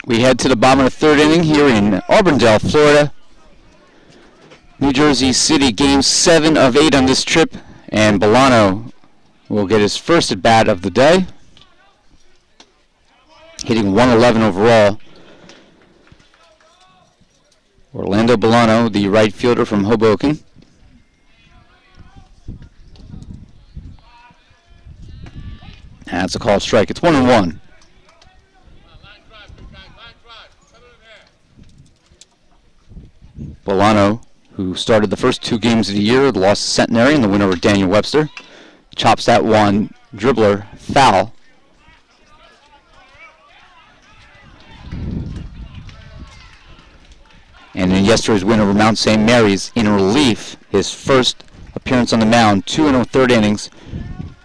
We head to the bottom of the third inning here in Auburndale, Florida. New Jersey City, game 7 of 8 on this trip, and Bolano will get his first at bat of the day, hitting 111 overall. Orlando Bolano, the right fielder from Hoboken. That's a called strike. It's 1-1. Bolano, who started the first 2 games of the year, lost to Centenary in the win over Daniel Webster, chops that one dribbler foul. And in yesterday's win over Mount St. Mary's, in relief, his first appearance on the mound, 2 third innings,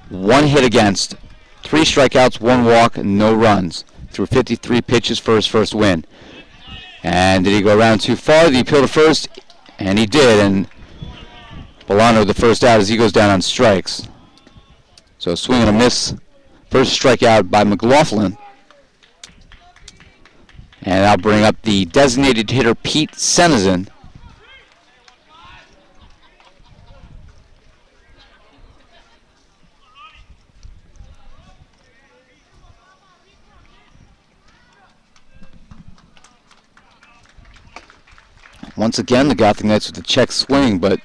1 hit against, 3 strikeouts, 1 walk, no runs, through 53 pitches for his first win. And did he go around too far? Did he appeal to first? And he did, and Bolano the first out as he goes down on strikes. So swing and a miss. First strikeout by McLaughlin. And I'll bring up the designated hitter, Pete Senizin. Once again, the Gothic Knights with the check swing, but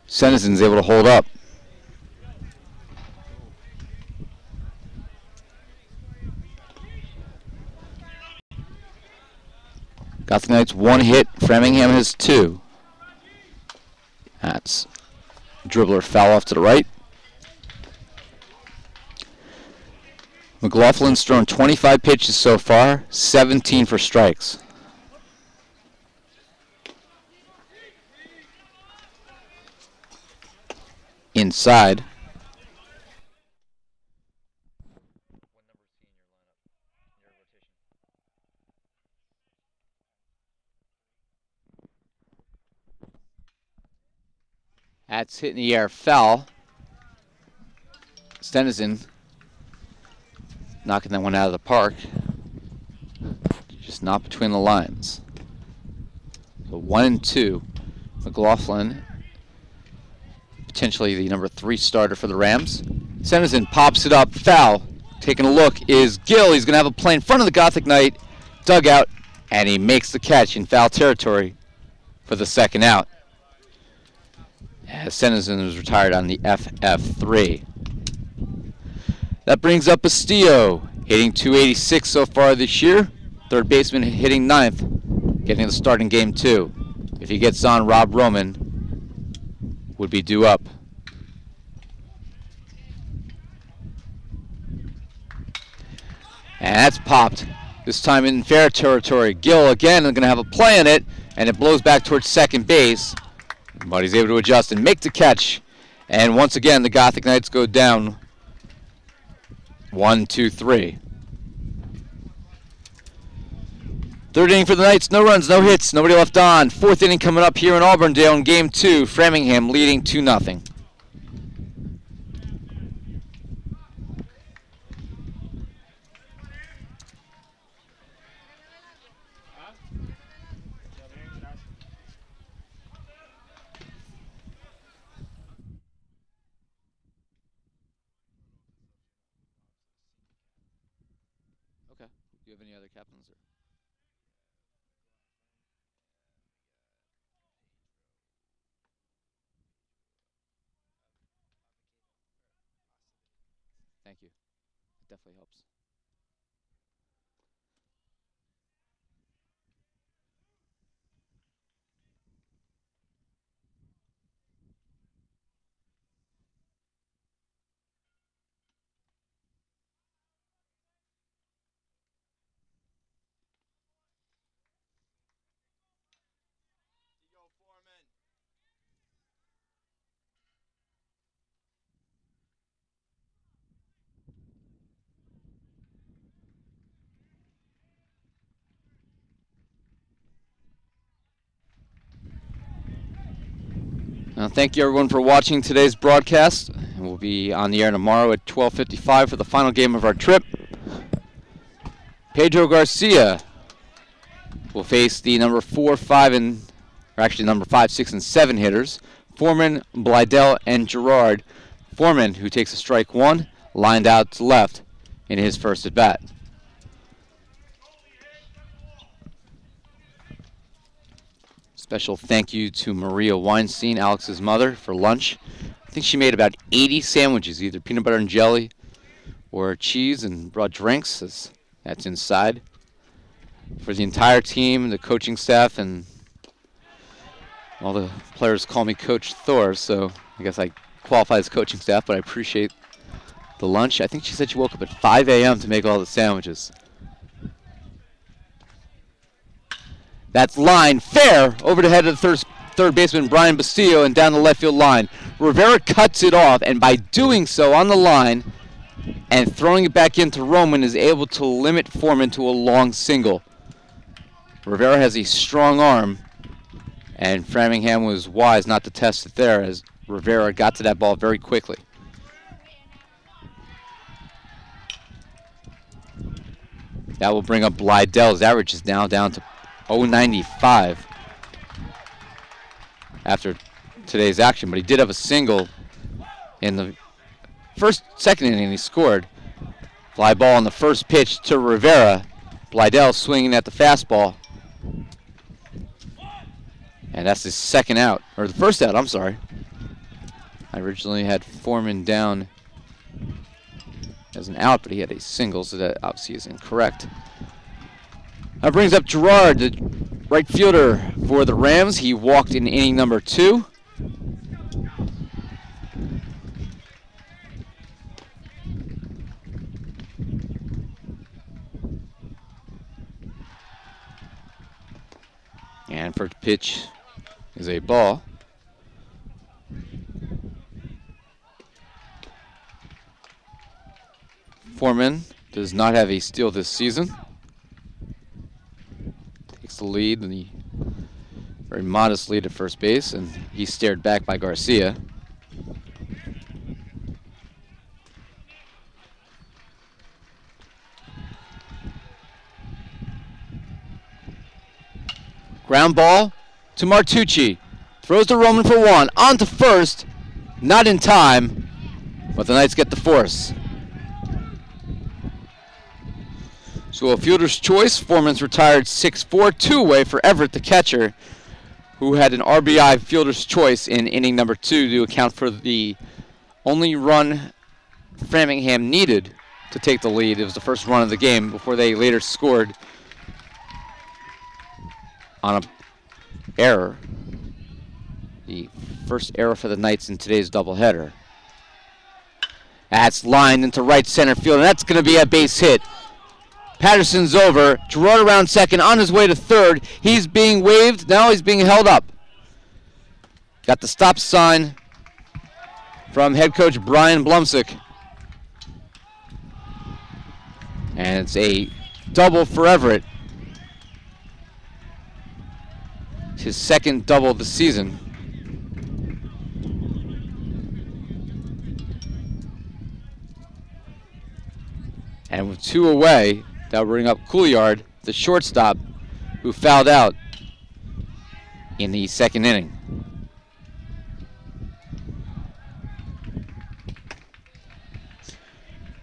Senizin's able to hold up. Gothic Knights 1 hit, Framingham has 2. That's dribbler foul off to the right. McLaughlin's thrown 25 pitches so far, 17 for strikes. Inside. That's hit in the air, foul. Stenison knocking that one out of the park. Just not between the lines. So 1-2. McLaughlin, potentially the number 3 starter for the Rams. Senizin pops it up, foul. Taking a look is Gill. He's going to have a play in front of the Gothic Knight dugout, and he makes the catch in foul territory for the second out. As Senizin was retired on the FF3. That brings up Bastillo, hitting 286 so far this year. Third baseman hitting 9th, getting the start in game 2. If he gets on, Rob Roman would be due up. And that's popped. This time in fair territory. Gill again is going to have a play in it, and it blows back towards second base. But he's able to adjust and make the catch. And once again, the Gothic Knights go down 1-2-3. Third inning for the Knights, no runs, no hits, nobody left on. Fourth inning coming up here in Auburndale in game 2. Framingham leading 2-0. Okay. Do you have any other captains? Thank you. It definitely helps. Thank you everyone for watching today's broadcast. We'll be on the air tomorrow at 12:55 for the final game of our trip. Pedro Garcia will face the number 4, 5, and or actually number 5, 6, and 7 hitters, Foreman, Blydell, and Gerard. Foreman, who takes a strike 1, lined out to left in his first at bat. Special thank you to Maria Weinstein, Alex's mother, for lunch. I think she made about 80 sandwiches, either peanut butter and jelly or cheese, and brought drinks. That's inside. For the entire team, the coaching staff, and all the players call me Coach Thor, so I guess I qualify as coaching staff, but I appreciate the lunch. I think she said she woke up at 5 a.m. to make all the sandwiches. That's line fair over the head of the third baseman Brian Bastillo and down the left field line. Rivera cuts it off, and by doing so on the line and throwing it back into Roman is able to limit Foreman to a long single. Rivera has a strong arm, and Framingham was wise not to test it there as Rivera got to that ball very quickly. That will bring up Blydell's average is now down to .095 after today's action, but he did have a single in the second inning. He scored. Fly ball on the first pitch to Rivera. Blydell swinging at the fastball. And that's his second out, or the first out, I'm sorry. I originally had Foreman down as an out, but he had a single, so that obviously is incorrect. That brings up Gerard, the right fielder for the Rams. He walked in inning number 2. And first pitch is a ball. Foreman does not have a steal this season. Takes the lead, and the very modest lead at first base, and he's stared back by Garcia. Ground ball to Martucci. Throws to Roman for 1. On to first. Not in time, but the Knights get the force. So a fielder's choice. Foreman's retired 6-4, 2 away for Everett, the catcher, who had an RBI fielder's choice in inning number 2 to account for the only run Framingham needed to take the lead. It was the first run of the game before they later scored on an error. The first error for the Knights in today's doubleheader. That's lined into right center field, and that's going to be a base hit. Patterson's over. Gerard around second, on his way to third. He's being waved. Now he's being held up. Got the stop sign from head coach Brian Blumsick. And it's a double for Everett. It's his second double of the season. And with 2 away, that'll bring up Couillard, the shortstop, who fouled out in the second inning.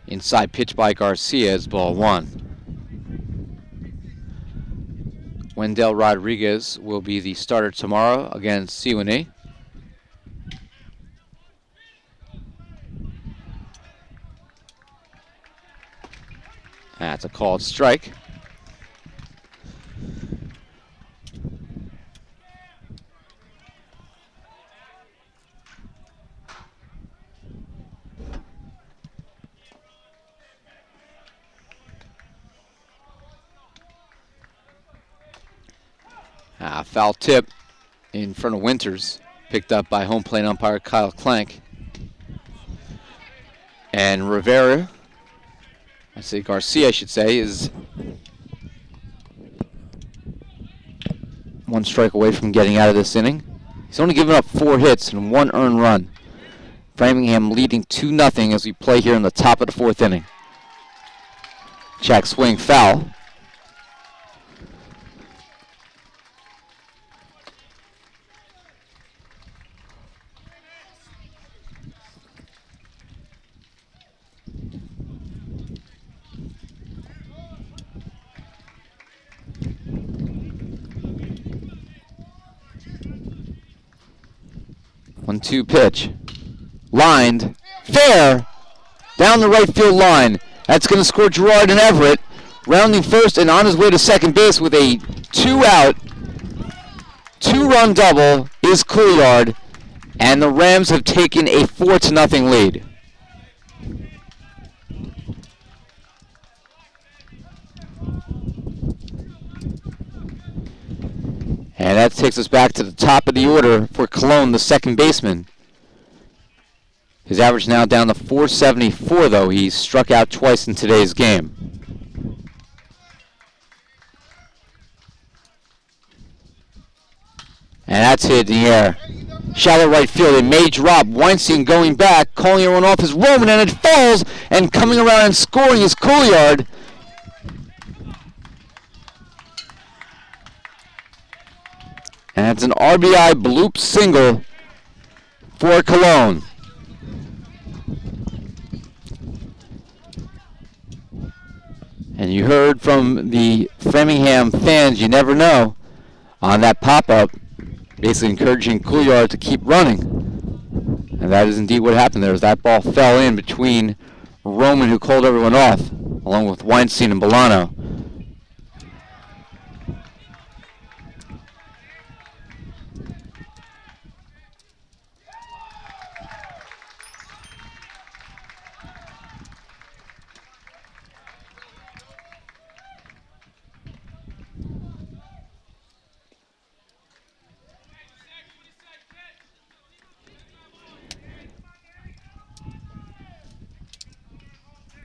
Inside pitch by Garcia is ball 1. Wendell Rodriguez will be the starter tomorrow against CUNY. That's a called strike. Foul tip in front of Winters, picked up by home plate umpire Kyle Clank. And Rivera, Garcia, I should say, is 1 strike away from getting out of this inning. He's only given up 4 hits and 1 earned run. Framingham leading 2-0 as we play here in the top of the 4th inning. Jack swing foul. 1-2 pitch. Lined. Fair. Down the right field line. That's going to score Gerard and Everett. Rounding first and on his way to second base with a 2-out, 2-run double is Couillard. And the Rams have taken a 4-0 lead. And that takes us back to the top of the order for Cologne, the second baseman. His average now down to 474, though. He struck out twice in today's game. And that's hit in the air. Shallow right field. It may drop. Weinstein going back, calling everyone off is Roman, and it falls. And coming around and scoring is Couillard. And it's an RBI bloop single for Cologne. And you heard from the Framingham fans, you never know, on that pop-up, basically encouraging Couillard to keep running. And that is indeed what happened there, as that ball fell in between Roman, who called everyone off, along with Weinstein and Bolano.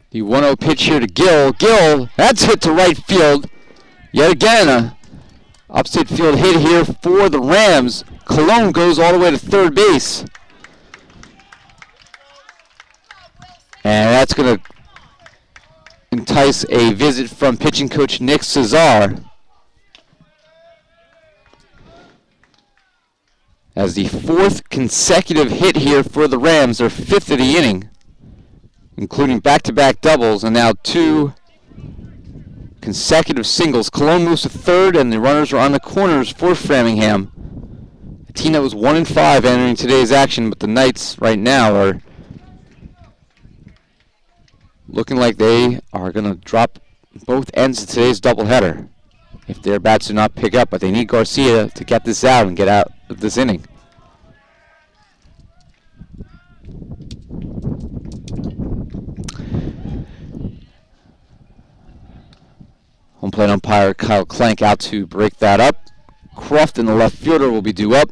The 1-0 pitch here to Gill. Gill, that's hit to right field. Yet again, a upstate field hit here for the Rams. Cologne goes all the way to third base. And that's going to entice a visit from pitching coach Nick Cesar. As the fourth consecutive hit here for the Rams, their fifth of the inning, including back-to-back doubles, and now 2 consecutive singles. Cologne moves to third, and the runners are on the corners for Framingham. A team that was 1-5 entering today's action, but the Knights right now are looking like they are going to drop both ends of today's doubleheader if their bats do not pick up. But they need Garcia to get this out and get out of this inning. Home plate umpire Kyle Clank out to break that up. Crofton, the left fielder, will be due up.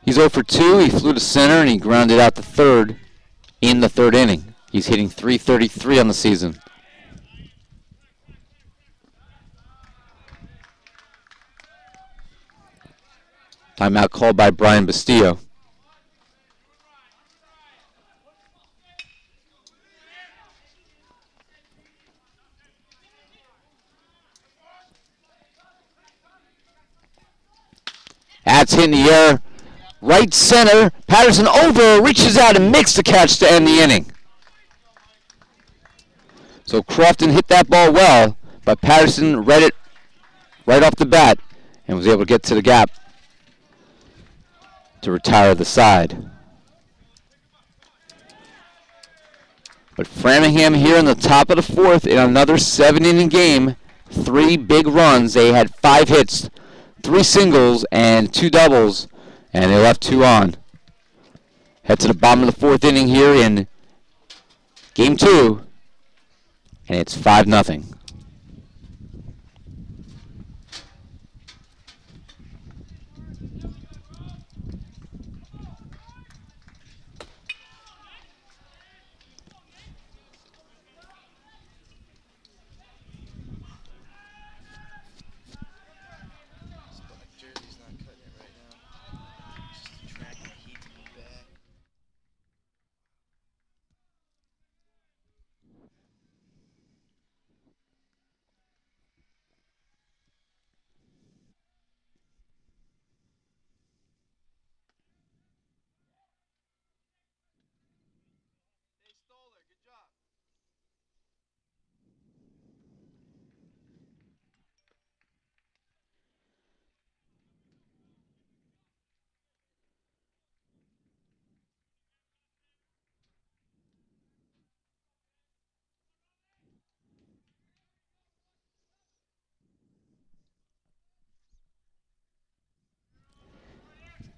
He's 0 for 2. He flew to center and he grounded out to third in the third inning. He's hitting .333 on the season. Timeout called by Brian Bastillo. That's hit in the air. Right center. Patterson over, reaches out and makes the catch to end the inning. So Crofton hit that ball well, but Patterson read it right off the bat and was able to get to the gap to retire the side. But Framingham here in the top of the fourth in another 7-inning game. 3 big runs. They had 5 hits, 3 singles, and 2 doubles, and they left 2 on. Head to the bottom of the 4th inning here in game 2, and it's 5-0.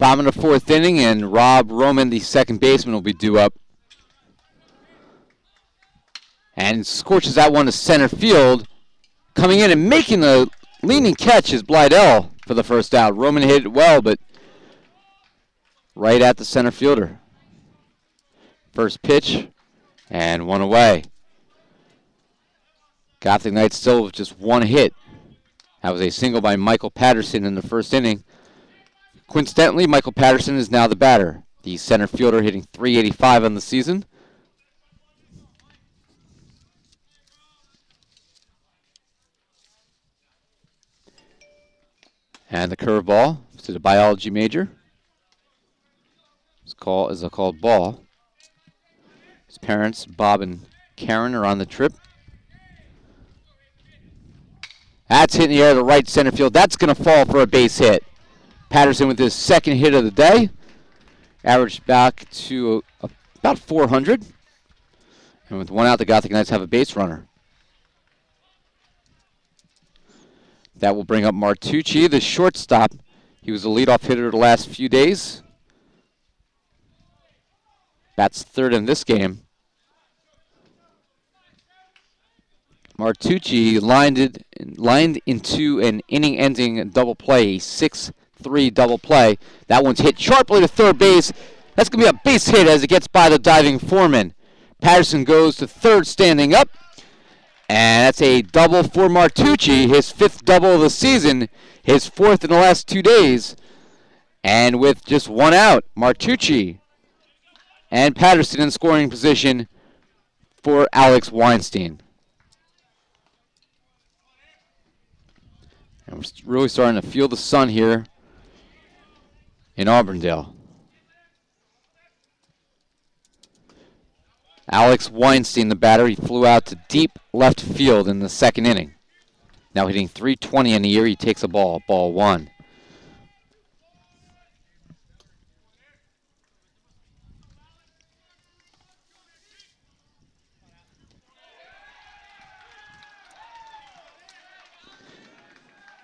Bottom of the fourth inning, and Rob Roman, the second baseman, will be due up. And scorches that one to center field. Coming in and making the leaning catch is Blydell for the first out. Roman hit it well, but right at the center fielder. First pitch, and one away. Gothic Knights still with just one hit. That was a single by Michael Patterson in the first inning. Coincidentally, Michael Patterson is now the batter. The center fielder hitting .385 on the season. And the curveball to the biology major. Is a called ball. His parents, Bob and Karen, are on the trip. That's hitting the air to right center field. That's going to fall for a base hit. Patterson with his second hit of the day. Averaged back to about 400. And with one out, the Gothic Knights have a base runner. That will bring up Martucci, the shortstop. He was the leadoff hitter the last few days. Bats third in this game. Martucci lined into an inning-ending double play, a 6-3 double play. That one's hit sharply to third base. That's going to be a base hit as it gets by the diving Foreman. Patterson goes to third standing up. And that's a double for Martucci, his fifth double of the season, his fourth in the last 2 days. And with just one out, Martucci and Patterson in scoring position for Alex Weinstein. And we're really starting to feel the sun here in Auburndale. Alex Weinstein, the batter, he flew out to deep left field in the second inning. Now hitting .320 in the year, he takes a ball, ball one.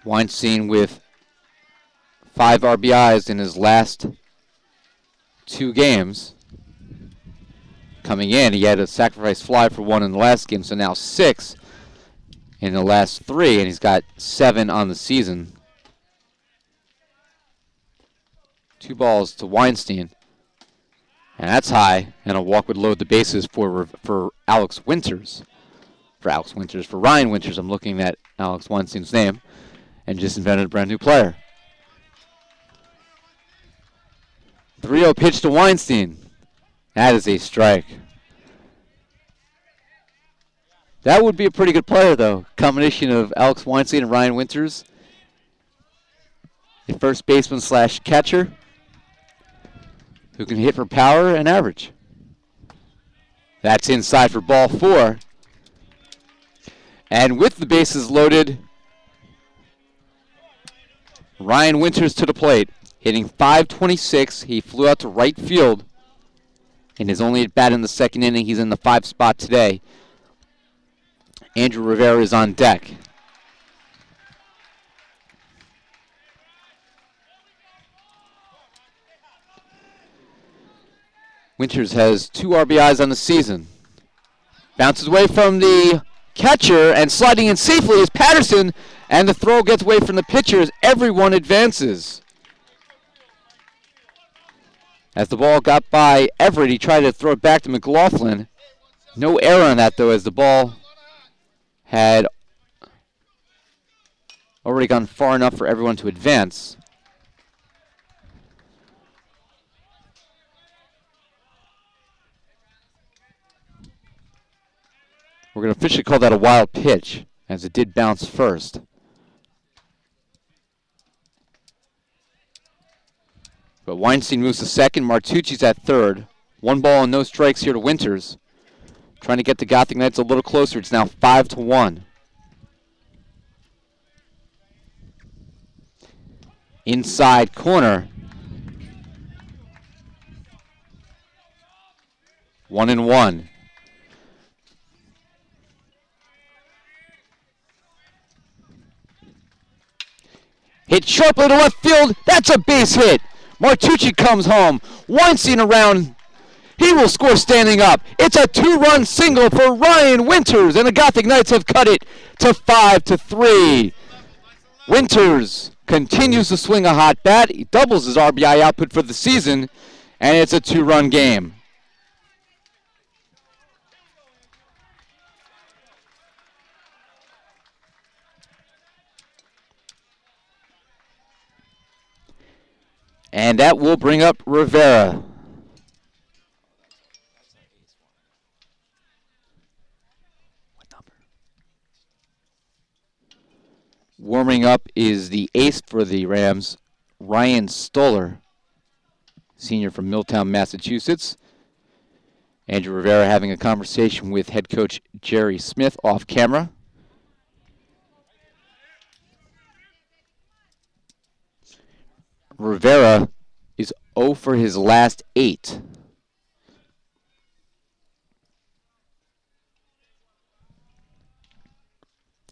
Weinstein with 5 RBIs in his last 2 games. Coming in, he had a sacrifice fly for 1 in the last game, so now 6 in the last 3, and he's got 7 on the season. 2 balls to Weinstein, and that's high, and a walk would load the bases for Alex Winters. For Ryan Winters, I'm looking at Alex Weinstein's name, and just invented a brand new player. 3-0 pitch to Weinstein. That is a strike. That would be a pretty good player, though. Combination of Alex Weinstein and Ryan Winters. A first baseman / catcher who can hit for power and average. That's inside for ball 4. And with the bases loaded, Ryan Winters to the plate. Hitting .526. He flew out to right field. In his only at bat in the second inning, he's in the 5 spot today. Andrew Rivera is on deck. Winters has 2 RBIs on the season. Bounces away from the catcher, and sliding in safely is Patterson, and the throw gets away from the pitcher as everyone advances. As the ball got by Everett, he tried to throw it back to McLaughlin. No error on that, though, as the ball had already gone far enough for everyone to advance. We're going to officially call that a wild pitch, as it did bounce first. But Weinstein moves to second. Martucci's at third. 1 ball and no strikes here to Winters. Trying to get the Gothic Knights a little closer. It's now 5-1. Inside corner. 1-1. Hit sharply to left field. That's a base hit. Martucci comes home. Weinstein around. He will score standing up. It's a 2-run single for Ryan Winters, and the Gothic Knights have cut it to 5-3. Winters continues to swing a hot bat. He doubles his RBI output for the season, and it's a 2-run game. And that will bring up Rivera. Warming up is the ace for the Rams, Ryan Stoller, senior from Milltown, Massachusetts. Andrew Rivera having a conversation with head coach Jerry Smith off camera. Rivera is 0 for his last 8.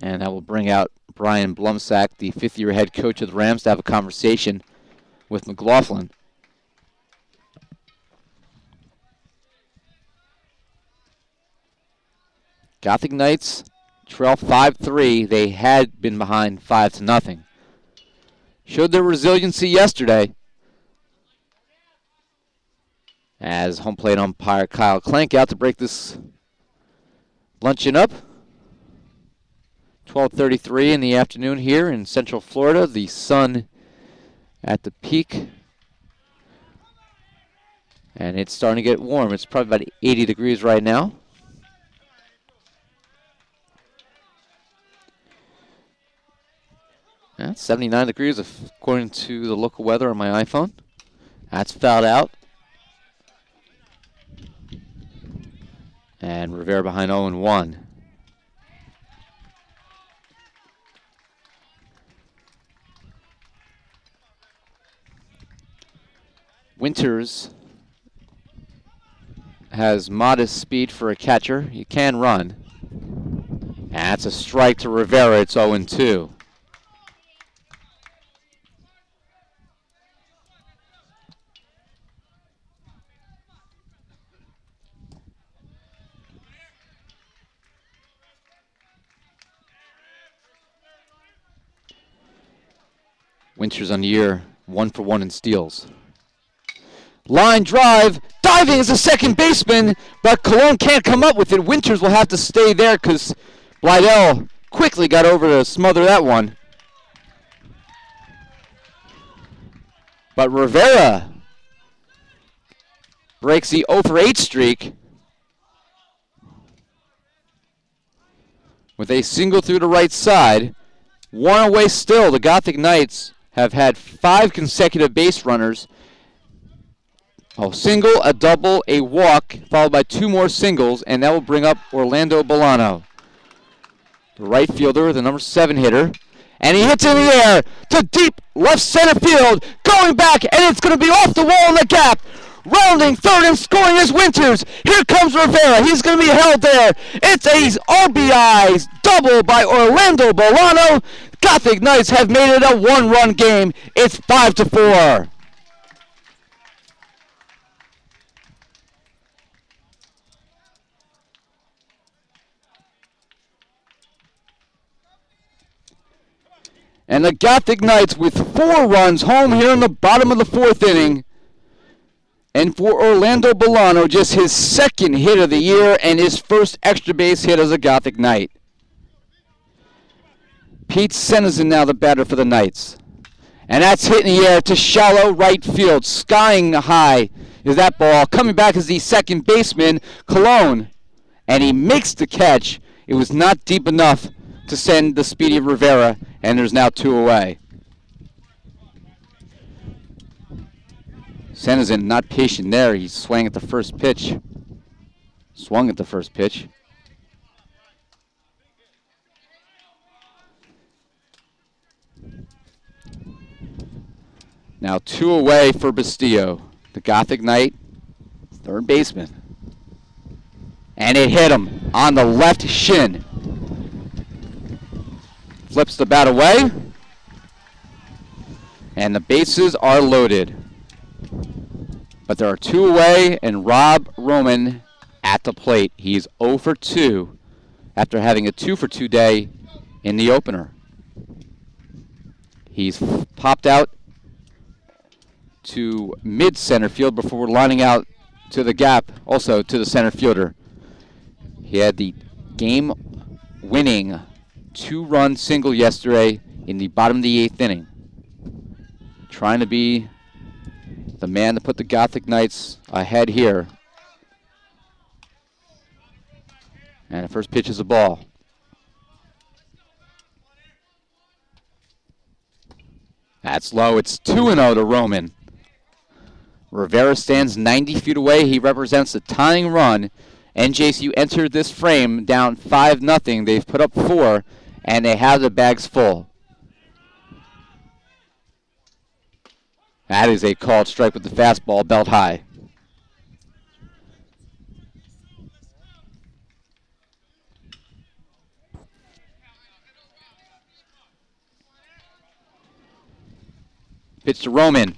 And that will bring out Brian Blumsack, the 5th-year head coach of the Rams, to have a conversation with McLaughlin. Gothic Knights trail 5-3. They had been behind 5-0. Showed their resiliency yesterday as home plate umpire Kyle Clank out to break this luncheon up. 12:33 in the afternoon here in Central Florida. The sun at the peak, and it's starting to get warm. It's probably about 80 degrees right now. Yeah, 79 degrees according to the local weather on my iPhone. That's fouled out. And Rivera behind 0-1. Winters has modest speed for a catcher. He can run. And that's a strike to Rivera. It's 0-2. Winters on the year, 1 for 1 in steals. Line drive, diving as a second baseman, but Cologne can't come up with it. Winters will have to stay there because Blydell quickly got over to smother that one. But Rivera breaks the 0 for 8 streak with a single through the right side. 1 away still. The Gothic Knights have had 5 consecutive base runners. A single, a double, a walk, followed by 2 more singles, and that will bring up Orlando Bolano, the right fielder, the number 7 hitter. And he hits in the air to deep left center field, going back, and it's going to be off the wall in the gap. Rounding third and scoring is Winters. Here comes Rivera. He's going to be held there. It's a RBI double by Orlando Bolano. Gothic Knights have made it a 1-run game. It's 5-4. And the Gothic Knights with 4 runs home here in the bottom of the 4th inning. And for Orlando Bolano, just his 2nd hit of the year and his first extra base hit as a Gothic Knight. Pete Senizin now the batter for the Knights. And that's hit in the air to shallow right field. Skying high is that ball. Coming back is the second baseman, Cologne. And he makes the catch. It was not deep enough to send the speedy Rivera, and there's now 2 away. Senizin not patient there. He swung at the first pitch. Now 2 away for Bastillo, the Gothic Knight, 3rd baseman. And it hit him on the left shin. Flips the bat away. And the bases are loaded. But there are 2 away, and Rob Roman at the plate. He's 0 for 2 after having a 2 for 2 day in the opener. He's popped out to mid-center field before lining out to the gap, also to the center fielder. He had the game-winning 2-run single yesterday in the bottom of the 8th inning. Trying to be the man to put the Gothic Knights ahead here. And the first pitch is a ball. That's low. It's 2-0 to Roman. Rivera stands 90 feet away. He represents the tying run. NJCU entered this frame down 5-0. They've put up 4, and they have the bags full. That is a called strike with the fastball belt high. Pitch to Roman.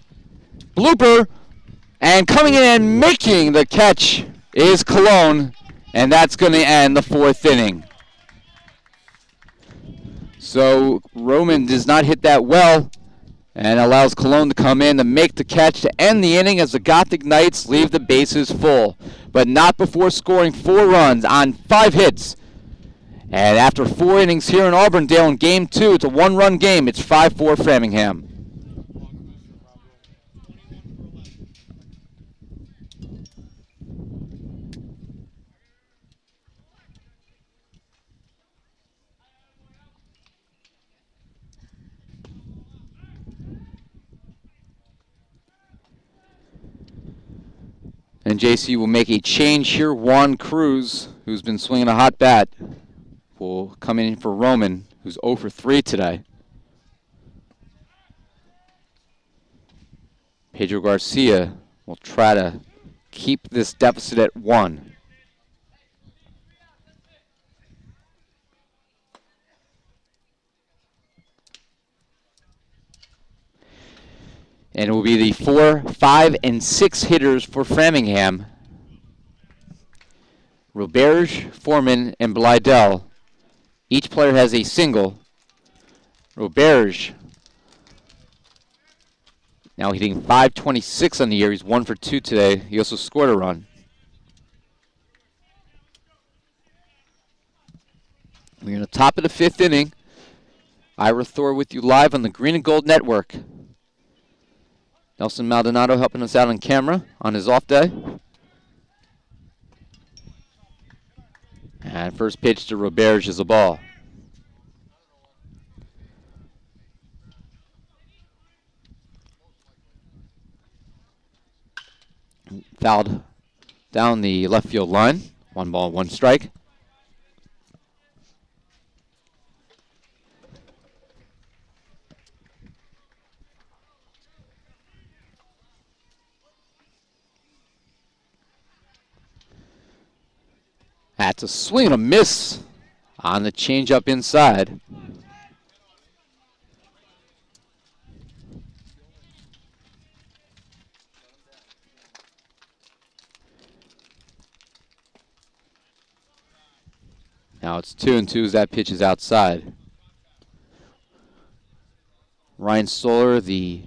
Blooper. And coming in and making the catch is Cologne. And that's going to end the 4th inning. So Roman does not hit that well and allows Cologne to come in to make the catch to end the inning as the Gothic Knights leave the bases full. But not before scoring 4 runs on 5 hits. And after 4 innings here in Auburndale in Game 2, it's a 1-run game. It's 5-4 Framingham. And JC will make a change here. Juan Cruz, who's been swinging a hot bat, will come in for Roman, who's 0 for 3 today. Pedro Garcia will try to keep this deficit at 1. And it will be the 4, 5, and 6 hitters for Framingham. Roberge, Foreman, and Blydell. Each player has a single. Roberge now hitting .526 on the year. He's 1 for 2 today. He also scored a run. We're in the top of the 5th inning. Ira Thor with you live on the Green and Gold Network. Nelson Maldonado helping us out on camera on his off day. And first pitch to Roberge is a ball. Fouled down the left field line. 1 ball, 1 strike. That's a swing and a miss on the changeup inside. Now it's 2-2 as that pitch is outside. Ryan Stoller, the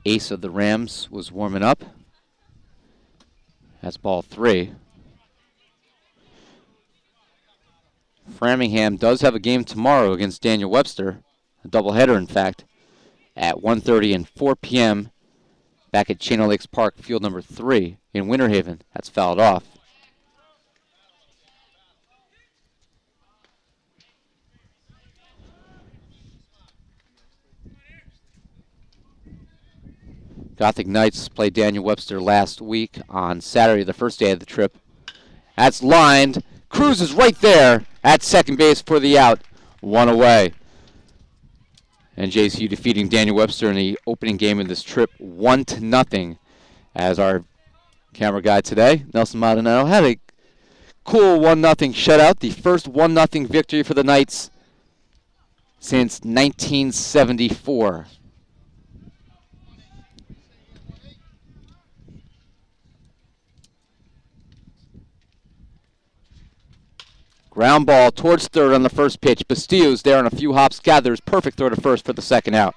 ace of the Rams, was warming up. That's ball 3. Framingham does have a game tomorrow against Daniel Webster, a doubleheader in fact, at 1:30 and 4 p.m. back at Chain Lakes Park, field number 3 in Winter Haven. That's fouled off. Gothic Knights played Daniel Webster last week on Saturday, the first day of the trip. That's lined. Cruz is right there at second base for the out. 1 away. And JCU defeating Daniel Webster in the opening game of this trip 1-0. As our camera guy today, Nelson Maldonado, had a cool 1-0 shutout. The first 1-0 victory for the Knights since 1974. Ground ball towards third on the first pitch. Bastillo's there on a few hops, gathers. Perfect throw to first for the second out.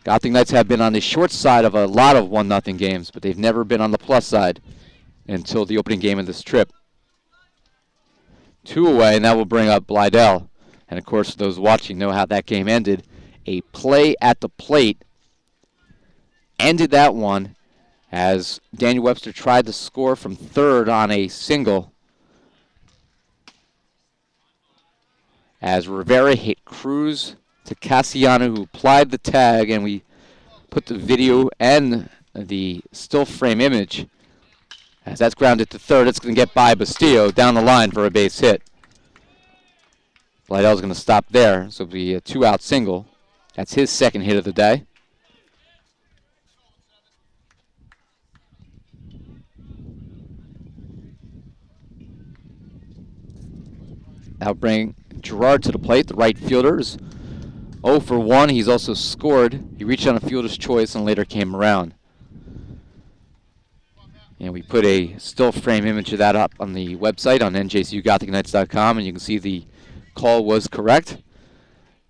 Gothic Knights have been on the short side of a lot of 1-0 games, but they've never been on the plus side until the opening game of this trip. 2 away, and that will bring up Blydell. And, of course, those watching know how that game ended. A play at the plate ended that one as Daniel Webster tried to score from third on a single. As Rivera hit Cruz to Cassiano, who applied the tag, and we put the video and the still frame image. As that's grounded to third, it's going to get by Bastillo down the line for a base hit. Blydell's going to stop there, so it'll be a 2-out single. That's his second hit of the day. That'll bring Gerard to the plate. The right fielder is 0 for 1. He's also scored. He reached on a fielder's choice and later came around. And we put a still frame image of that up on the website on NJCUGothicKnights.com, and you can see the call was correct.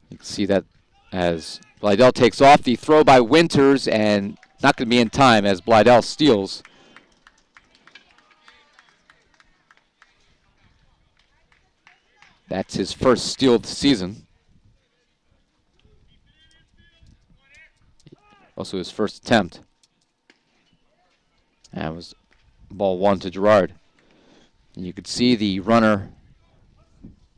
You can see that as Blydell takes off, the throw by Winters, and not going to be in time as Blydell steals. That's his first steal of the season. Also his first attempt. That was ball 1 to Gerard. And you could see the runner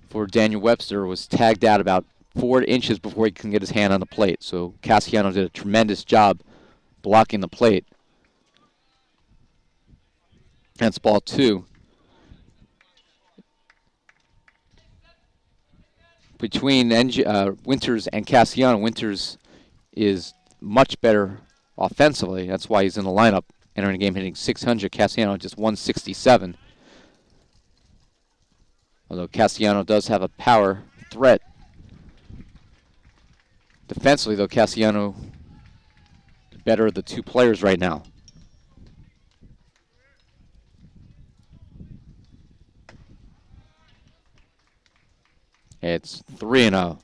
for Daniel Webster was tagged out about 4 inches before he can get his hand on the plate. So Cassiano did a tremendous job blocking the plate. That's ball 2. Between Winters and Cassiano, Winters is much better offensively. That's why he's in the lineup, entering the game hitting .600. Cassiano just .167. Although Cassiano does have a power threat. Defensively, though, Cassiano the better of the 2 players right now. It's 3-0.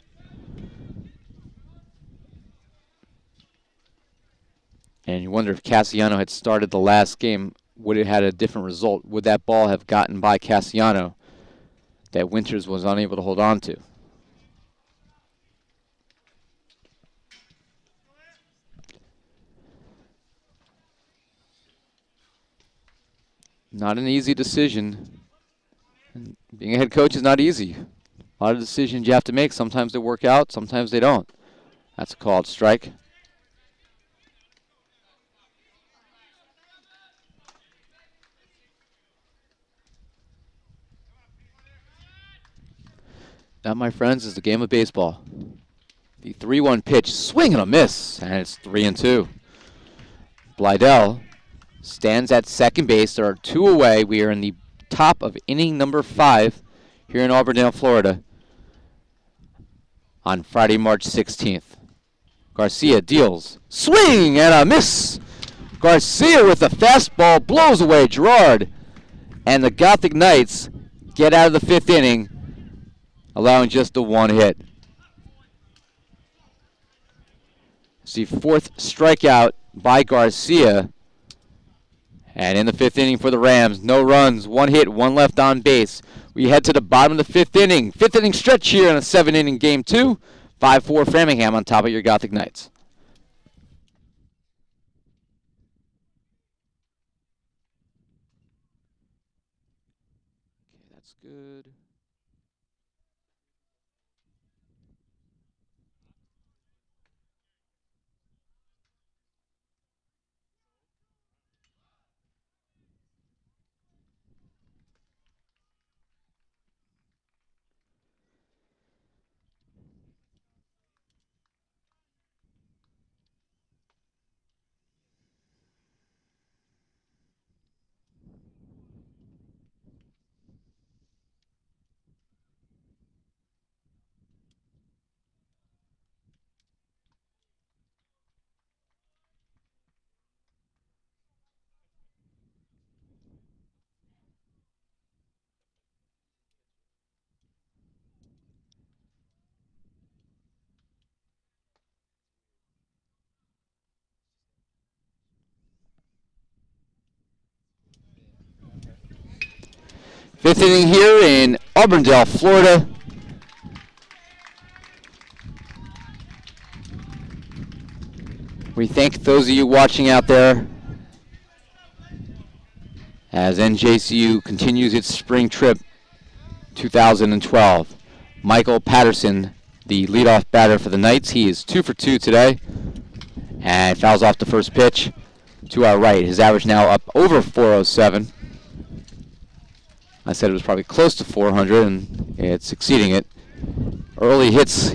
And you wonder if Cassiano had started the last game, would it have had a different result? Would that ball have gotten by Cassiano that Winters was unable to hold on to? Not an easy decision. Being a head coach is not easy. A lot of decisions you have to make. Sometimes they work out, sometimes they don't. That's a called strike. That, my friends, is the game of baseball. The 3-1 pitch, swing and a miss, and it's 3-2. Blydell stands at second base. There are 2 away. We are in the top of inning number 5 here in Auburndale, Florida on Friday, March 16th. Garcia deals. Swing and a miss. Garcia with a fastball blows away Gerard. And the Gothic Knights get out of the 5th inning, allowing just the 1 hit. It's the 4th strikeout by Garcia. And in the 5th inning for the Rams, no runs, 1 hit, 1 left on base. We head to the bottom of the 5th inning. 5th inning stretch here in a 7-inning game 2. 5-4 Framingham on top of your Gothic Knights. Okay, that's good. Fifth inning here in Auburndale, Florida. We thank those of you watching out there as NJCU continues its spring trip 2012. Michael Patterson, the leadoff batter for the Knights. He is 2 for 2 today and fouls off the first pitch to our right. His average now up over 407. I said it was probably close to 400, and it's exceeding it. Early hits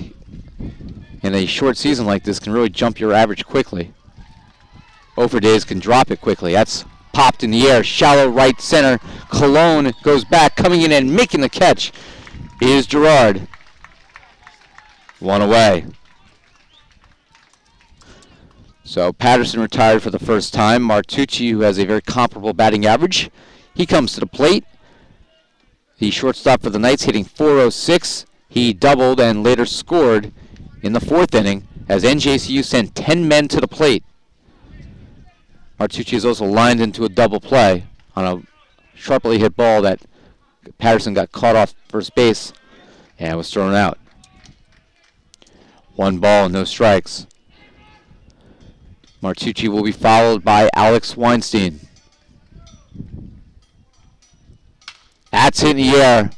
in a short season like this can really jump your average quickly. Over days can drop it quickly. That's popped in the air, shallow right center. Cologne goes back, coming in and making the catch is Gerard. One away. So Patterson retired for the first time. Martucci, who has a very comparable batting average, he comes to the plate. The shortstop for the Knights hitting .406. He doubled and later scored in the fourth inning as NJCU sent 10 men to the plate. Martucci is also lined into a double play on a sharply hit ball that Patterson got caught off first base and was thrown out. 1 ball, no strikes. Martucci will be followed by Alex Weinstein. That's in the air.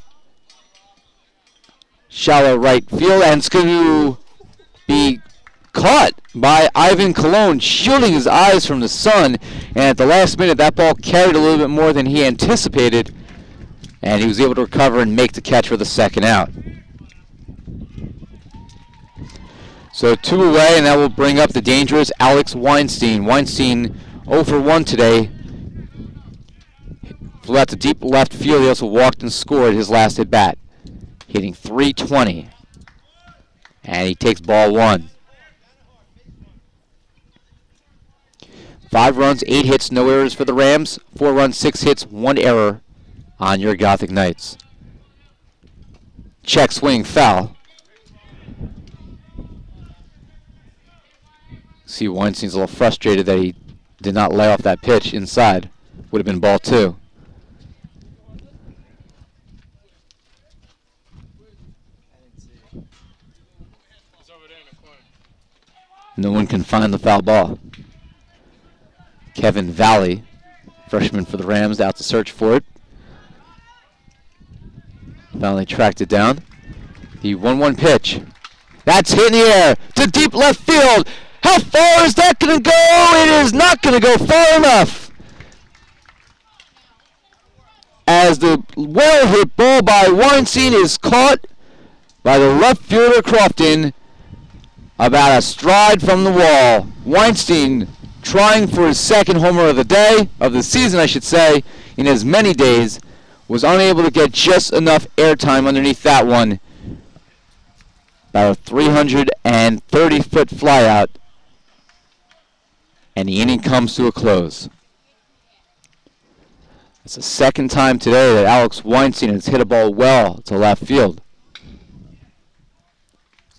Shallow right field, and it's going to be caught by Ivan Cologne, shielding his eyes from the sun. And at the last minute, that ball carried a little bit more than he anticipated, and he was able to recover and make the catch for the second out. So 2 away, and that will bring up the dangerous Alex Weinstein. Weinstein 0 for 1 today. Flew out to deep left field. He also walked and scored his last at bat, hitting .320. And he takes ball 1. 5 runs, 8 hits, no errors for the Rams. 4 runs, 6 hits, 1 error on your Gothic Knights. Check swing foul. See, Weinstein's a little frustrated that he did not lay off that pitch inside. Would have been ball 2. No one can find the foul ball. Kevin Valley, freshman for the Rams, out to search for it. Finally tracked it down. The 1-1 pitch. That's hit in the air to deep left field. How far is that going to go? It is not going to go far enough. As the well-hit ball by Weinstein is caught by the left fielder Crofton about a stride from the wall. Weinstein trying for his second homer of the day, of the season I should say, in as many days, was unable to get just enough airtime underneath that one. About a 330-foot flyout, and the inning comes to a close. It's the second time today that Alex Weinstein has hit a ball well to left field.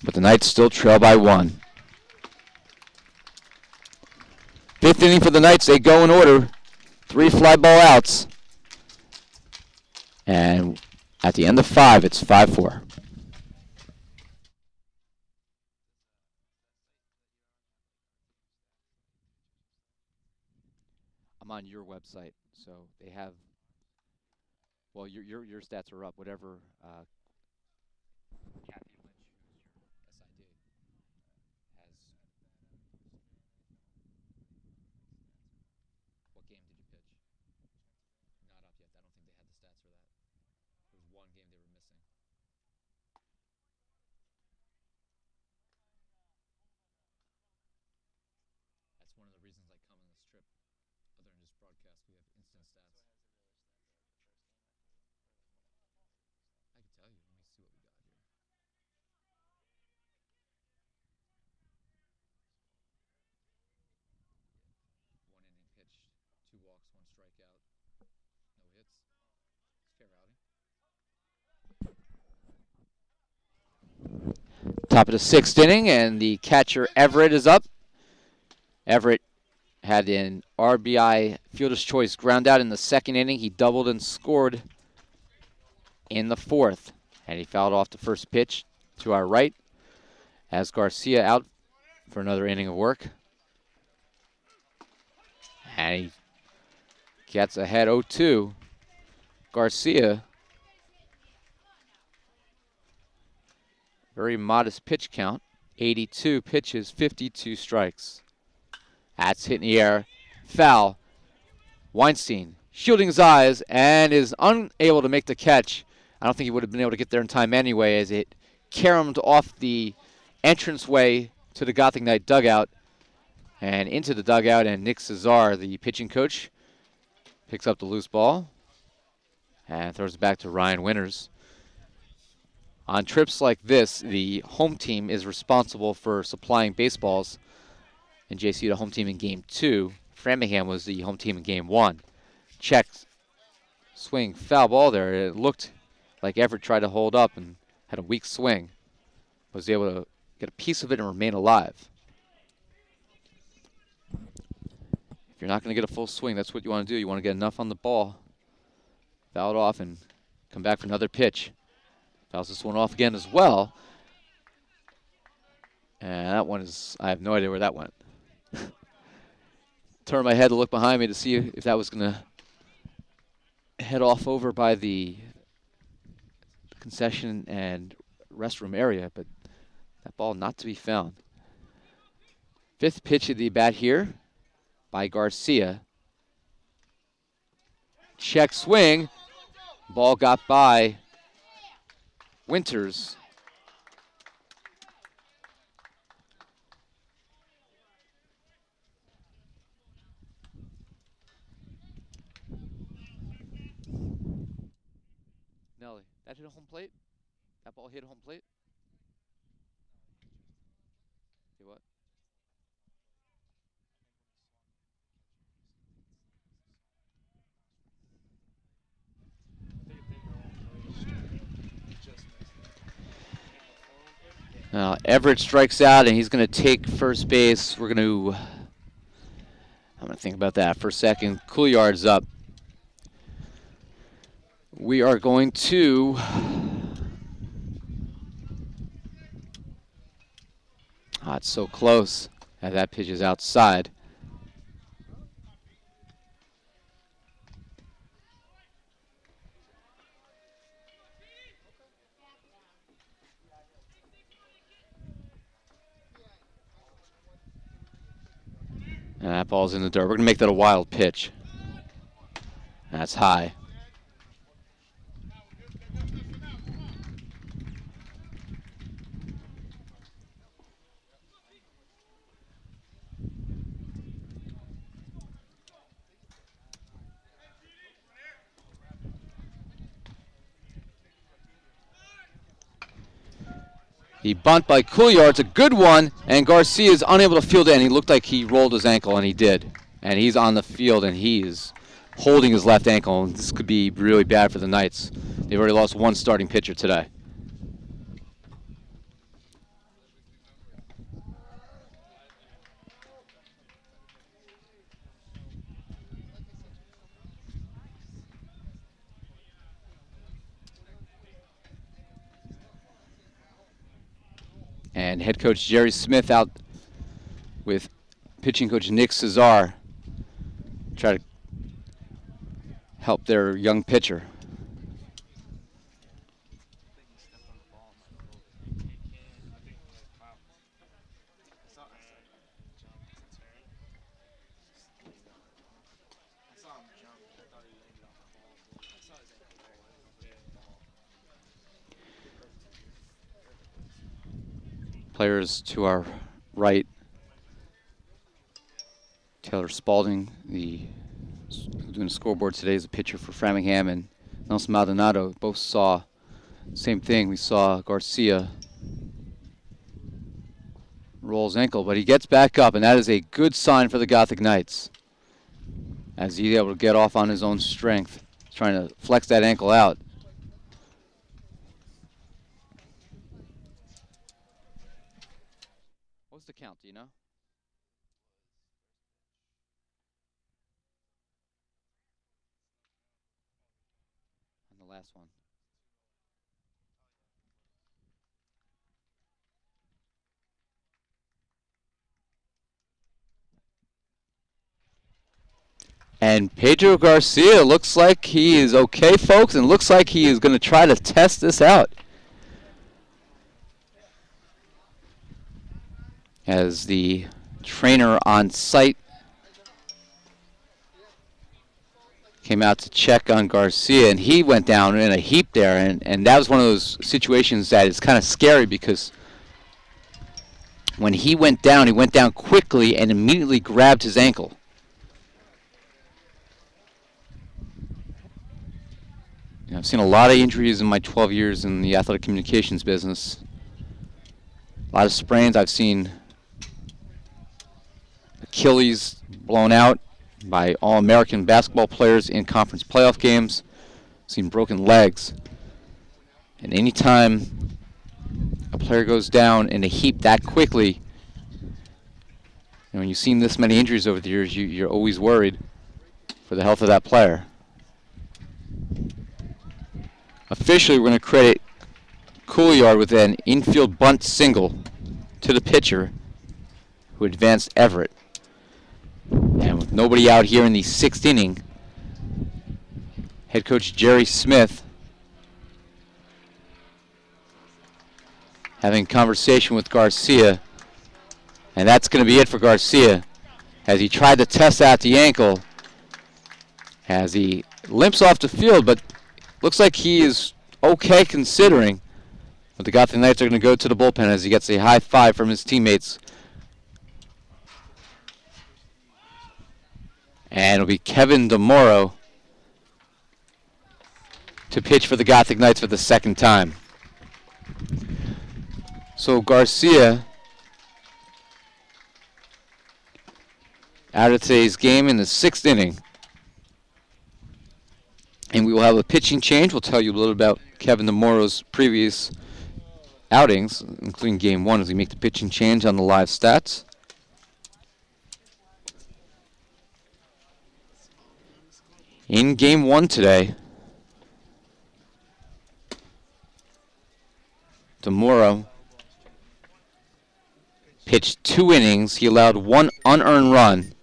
But the Knights still trail by 1. 5th inning for the Knights. They go in order. 3 fly ball outs. And at the end of 5, it's 5-4. I'm on your website, so they have, well, your stats are up, whatever Kathy Lynch, SID, has. What game did you pitch? Not up yet. I don't think they had the stats for that. There was 1 game they were missing. That's one of the reasons I come on this trip. Other than just broadcast, we have instant stats. I can tell you. Let me see what we got here. 1 inning pitch, 2 walks, 1 strikeout, no hits. It's fair outing. Top of the 6th inning, and the catcher Everett is up. Everett had an RBI fielder's choice ground out in the 2nd inning. He doubled and scored in the fourth. And he fouled off the first pitch to our right as Garcia out for another inning of work. And he gets ahead 0-2. Garcia, very modest pitch count, 82 pitches, 52 strikes. That's hit in the air, foul. Weinstein shielding his eyes and is unable to make the catch. I don't think he would have been able to get there in time anyway, as it caromed off the entranceway to the Gothic Knight dugout and into the dugout, and Nick Cesar, the pitching coach, picks up the loose ball and throws it back to Ryan Winters. On trips like this, the home team is responsible for supplying baseballs. NJCU, the home team in Game 2. Framingham was the home team in Game 1. Check, swing, foul ball there. It looked like Everett tried to hold up and had a weak swing. Was able to get a piece of it and remain alive. If you're not going to get a full swing, that's what you want to do. You want to get enough on the ball, foul it off, and come back for another pitch. Fouls this one off again as well. And that one is, I have no idea where that went. Turn my head to look behind me to see if that was going to head off over by the concession and restroom area, but that ball not to be found. Fifth pitch of the bat here by Garcia. Check swing. Ball got by Winters. Nelly, that hit a home plate? That ball hit a home plate? See what? Everett strikes out, and he's going to take first base. I'm going to think about that for a second. Couillard's up. We are going to it's so close. That pitch is outside. And that ball's in the dirt. We're going to make that a wild pitch. That's high. The bunt by Couillard's a good one, and Garcia is unable to field it, and he looked like he rolled his ankle, and he did. And he's on the field, and he is holding his left ankle, and this could be really bad for the Knights. They've already lost one starting pitcher today. And head coach Jerry Smith out with pitching coach Nick Cesar, try to help their young pitcher. Players to our right, Taylor Spalding, doing the scoreboard today as a pitcher for Framingham, and Nelson Maldonado both saw the same thing. We saw Garcia roll his ankle, but he gets back up, and that is a good sign for the Gothic Knights, as he's able to get off on his own strength. He's trying to flex that ankle out. What's the count, do you know? On the last one. And Pedro Garcia looks like he is okay, folks, and looks like he is going to try to test this out. As the trainer on site came out to check on Garcia, and he went down in a heap there, and that was one of those situations that is kind of scary, because when he went down quickly and immediately grabbed his ankle. You know, I've seen a lot of injuries in my 12 years in the athletic communications business. A lot of sprains. I've seen Achilles blown out by All-American basketball players in conference playoff games. I've seen broken legs. And anytime a player goes down in a heap that quickly, when you've seen this many injuries over the years, you're always worried for the health of that player. Officially, we're going to credit Couillard with an infield bunt single to the pitcher who advanced Everett. And with nobody out here in the 6th inning, head coach Jerry Smith having a conversation with Garcia. And that's going to be it for Garcia as he tried to test out the ankle as he limps off the field, but looks like he is okay considering. But the Gotham Knights are going to go to the bullpen as he gets a high five from his teammates. And it'll be Kevin DeMoro to pitch for the Gothic Knights for the 2nd time. So Garcia out of today's game in the 6th inning. And we will have a pitching change. We'll tell you a little about Kevin DeMoro's previous outings, including game 1, as we make the pitching change on the live stats. In game 1 today, DeMoro pitched 2 innings. He allowed 1 unearned run.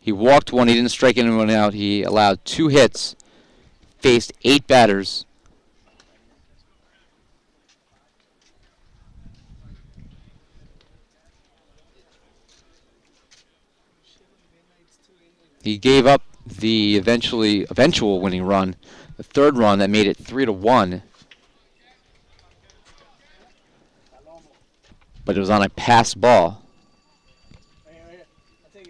He walked 1. He didn't strike anyone out. He allowed 2 hits, faced 8 batters. He gave up the eventual winning run, the 3rd run that made it 3-1. But it was on a pass ball. Hey,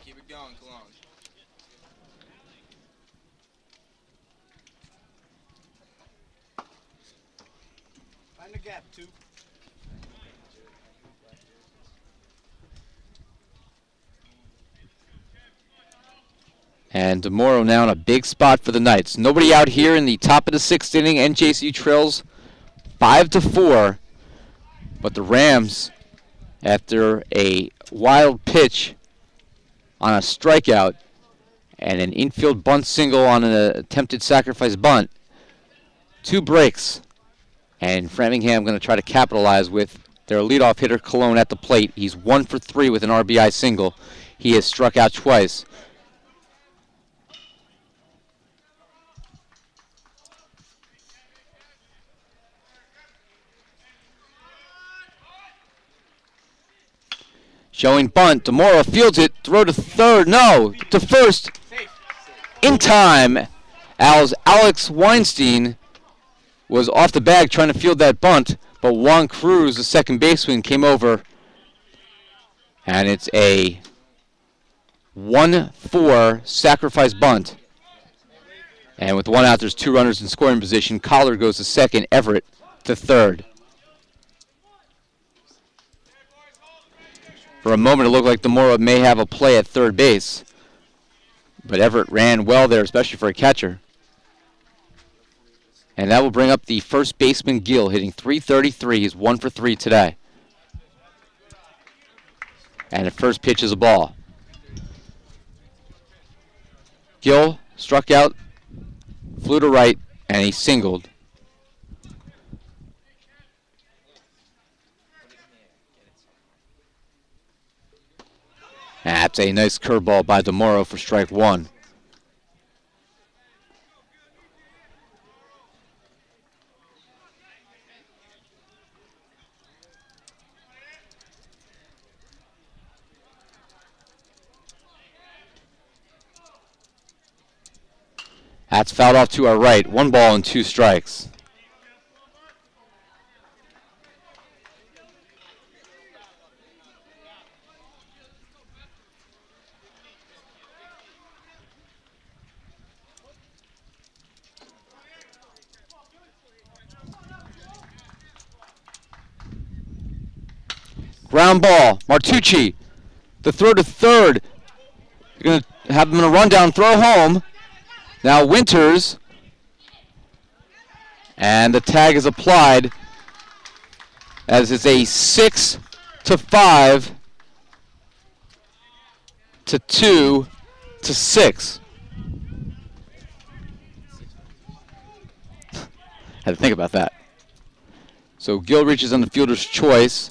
keep it going, Cologne. Find the gap, 2. And DeMoro now in a big spot for the Knights. Nobody out here in the top of the 6th inning. NJCU trails 5-4. But the Rams, after a wild pitch on a strikeout and an infield bunt single on an attempted sacrifice bunt, 2 breaks. And Framingham going to try to capitalize with their leadoff hitter, Cologne, at the plate. He's 1 for 3 with an RBI single. He has struck out twice. Showing bunt. DeMoro fields it. Throw to 3rd. No, to 1st. In time. Alex Weinstein was off the bag trying to field that bunt, but Juan Cruz, the 2nd baseman, came over. And it's a 1-4 sacrifice bunt. And with 1 out, there's 2 runners in scoring position. Collard goes to 2nd. Everett to 3rd. For a moment, it looked like DeMoro may have a play at 3rd base. But Everett ran well there, especially for a catcher. And that will bring up the first baseman, Gill, hitting .333. He's 1 for 3 today. And the first pitch is a ball. Gill struck out, flew to right, and he singled. That's a nice curveball by DeMoro for strike one. That's fouled off to our right. 1 ball and 2 strikes. Ground ball. Martucci. The throw to third. You're going to have him in a rundown throw home. Now Winters. And the tag is applied as it's a 6-5 to 2-6. Had to think about that. So Gill reaches on the fielder's choice.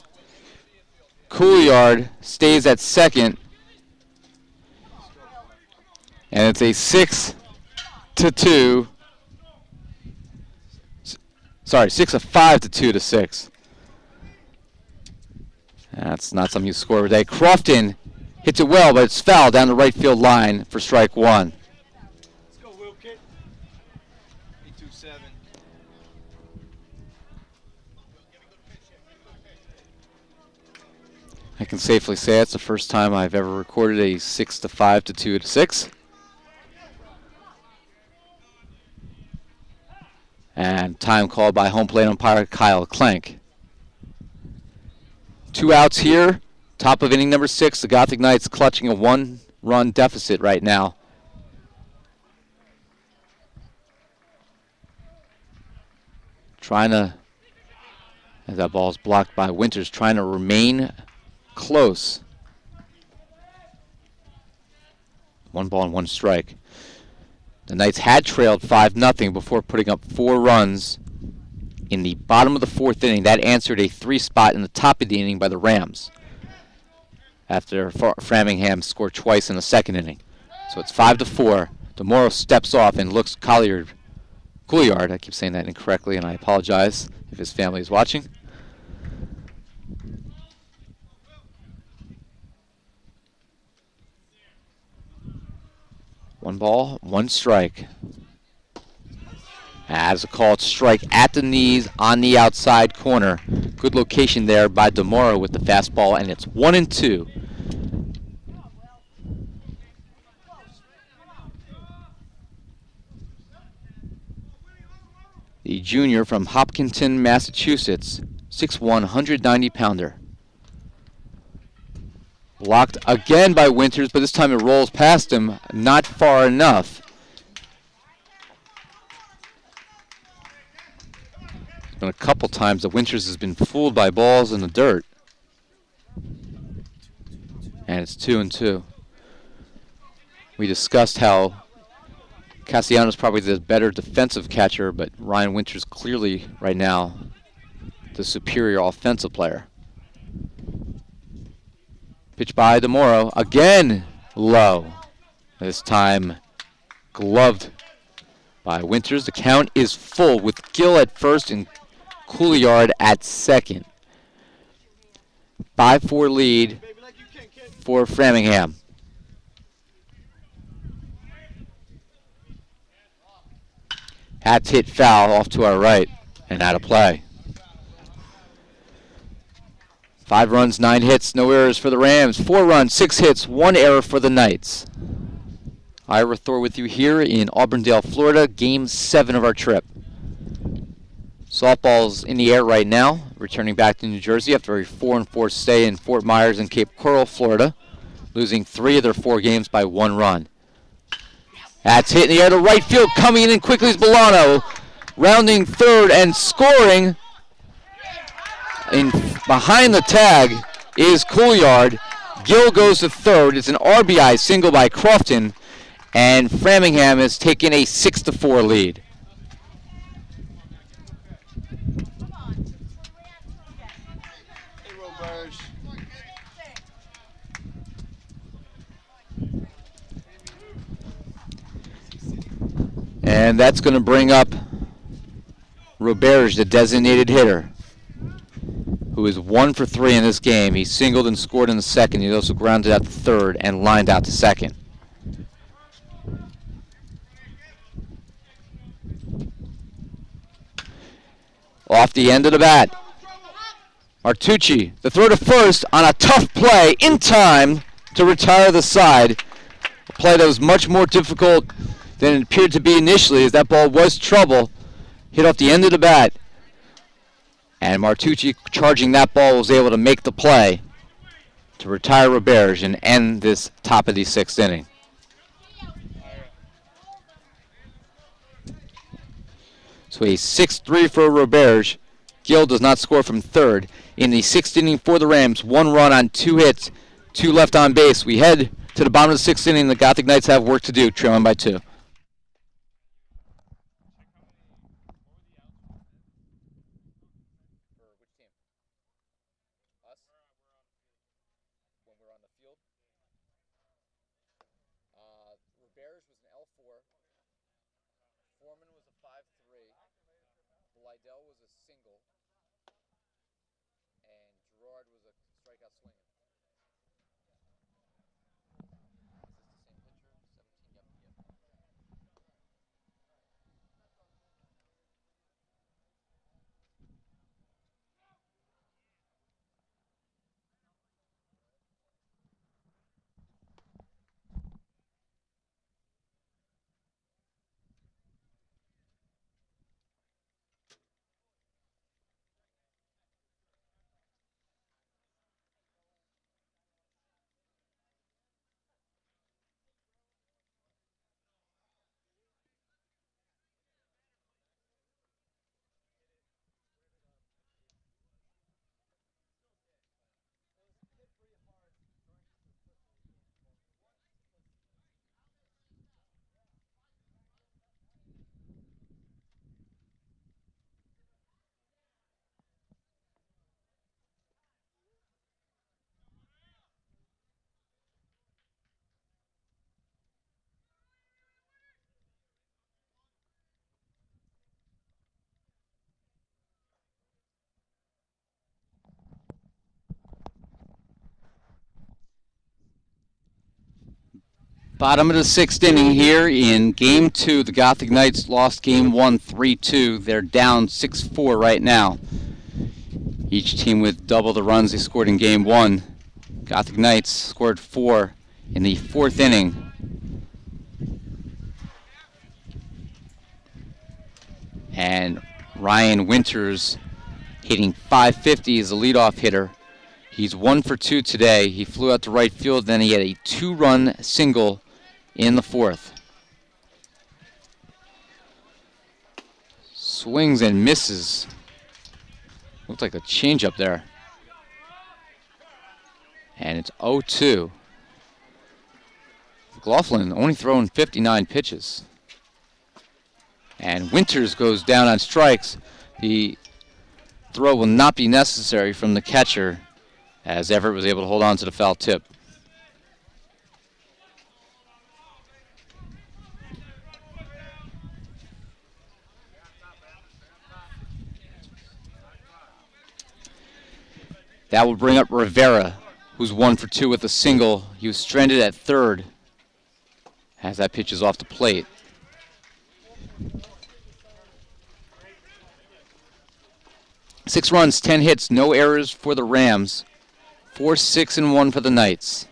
Couillard stays at second. And it's a 6-2. Sorry, 6-5 to 2-6. That's not something you score today. Crofton hits it well, but it's fouled down the right field line for strike one. Let's go, Wilkett. 8-2-7. I can safely say it's the first time I've ever recorded a 6-5 to 2-6. And time called by home plate umpire Kyle Klenk. 2 outs here. Top of inning number 6. The Gothic Knights clutching a 1-run deficit right now. Trying to, as that ball is blocked by Winters, trying to remain close. 1 ball and 1 strike. The Knights had trailed 5-0 before putting up 4 runs in the bottom of the 4th inning. That answered a 3 spot in the top of the inning by the Rams after Framingham scored twice in the 2nd inning. So it's 5-4. DeMoro steps off and looks Couillard. I keep saying that incorrectly, and I apologize if his family is watching. One ball, 1 strike. As a called strike at the knees on the outside corner. Good location there by DeMoro with the fastball, and it's 1-2. The junior from Hopkinton, Massachusetts, 6'1", 190-pounder. Blocked again by Winters, but this time it rolls past him, not far enough. There's been a couple times that Winters has been fooled by balls in the dirt. And it's 2-2. We discussed how Castellanos probably the better defensive catcher, but Ryan Winters clearly right now the superior offensive player. Pitch by DeMoro, again low. This time gloved by Winters. The count is full with Gill at first and Couillard at second. 5-4 lead for Framingham. That's hit foul off to our right and out of play. 5 runs, 9 hits, no errors for the Rams. 4 runs, 6 hits, 1 error for the Knights. Ira Thor with you here in Auburndale, Florida, Game 7 of our trip. Softball's in the air right now, returning back to New Jersey after a 4-4 stay in Fort Myers and Cape Coral, Florida, losing 3 of their 4 games by 1 run. That's hit in the air to right field, coming in quickly is Bolano, rounding third and scoring. Behind the tag is Couillard. Gill goes to third. It's an RBI single by Crofton, and Framingham has taken a 6-4 lead. And that's going to bring up Roberge, the designated hitter, who is 1 for 3 in this game. He singled and scored in the second. He also grounded out to third and lined out to second. Off the end of the bat, Martucci, the throw to first on a tough play in time to retire the side. A play that was much more difficult than it appeared to be initially, as that ball was trouble. Hit off the end of the bat. And Martucci, charging that ball, was able to make the play to retire Roberge and end this top of the 6th inning. So a 6-3 for Roberge. Gill does not score from third. In the 6th inning for the Rams, 1 run on 2 hits, 2 left on base. We head to the bottom of the 6th inning. The Gothic Knights have work to do, trailing by 2. Roberge was an L4. Foreman was a 5-3. Lydell was a single. And Gerard was a strikeout swinging. Bottom of the 6th inning here in Game 2. The Gothic Knights lost Game 1 3-2. They're down 6-4 right now. Each team with double the runs they scored in Game 1. Gothic Knights scored 4 in the 4th inning. And Ryan Winters hitting .550 as a leadoff hitter. He's 1 for 2 today. He flew out to right field, then he had a 2-run single in the 4th. Swings and misses. Looked like a changeup there. And it's 0-2. McLaughlin only throwing 59 pitches. And Winters goes down on strikes. The throw will not be necessary from the catcher, as Everett was able to hold on to the foul tip. That will bring up Rivera, who's 1 for 2 with a single. He was stranded at third as that pitch is off the plate. Six runs, 10 hits, no errors for the Rams. 4-6-1 for the Knights.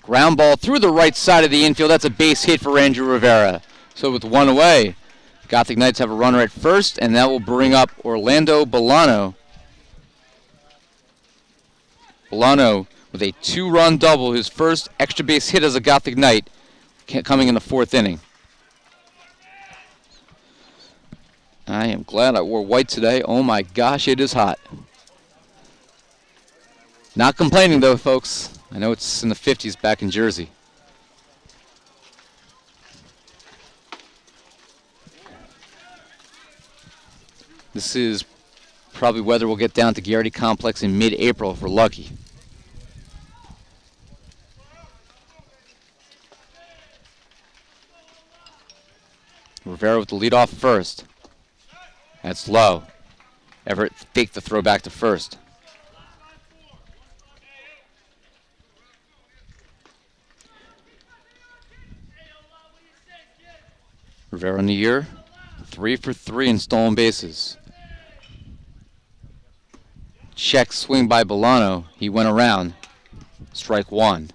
Ground ball through the right side of the infield. That's a base hit for Andrew Rivera. So with 1 away, Gothic Knights have a runner at first, and that will bring up Orlando Bolano. Bolano with a 2-run double, his first extra base hit as a Gothic Knight, coming in the 4th inning. I am glad I wore white today. Oh my gosh, it is hot. Not complaining though, folks. I know it's in the 50s back in Jersey. This is probably weather we'll get down to Garrity Complex in mid-April if we're lucky. Rivera with the lead off first. That's low. Everett faked the throw back to first. Rivera in the year, 3 for 3 in stolen bases. Check swing by Bolano. He went around. Strike one.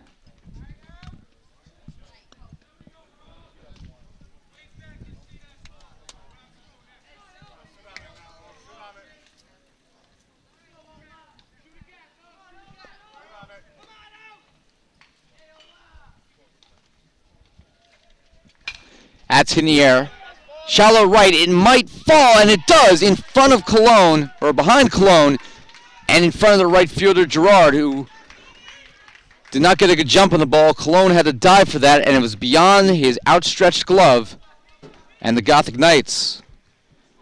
That's in the air. Shallow right. It might fall, and it does, in front of Cologne, or behind Cologne, and in front of the right fielder, Gerard, who did not get a good jump on the ball. Cologne had to dive for that, and it was beyond his outstretched glove. And the Gothic Knights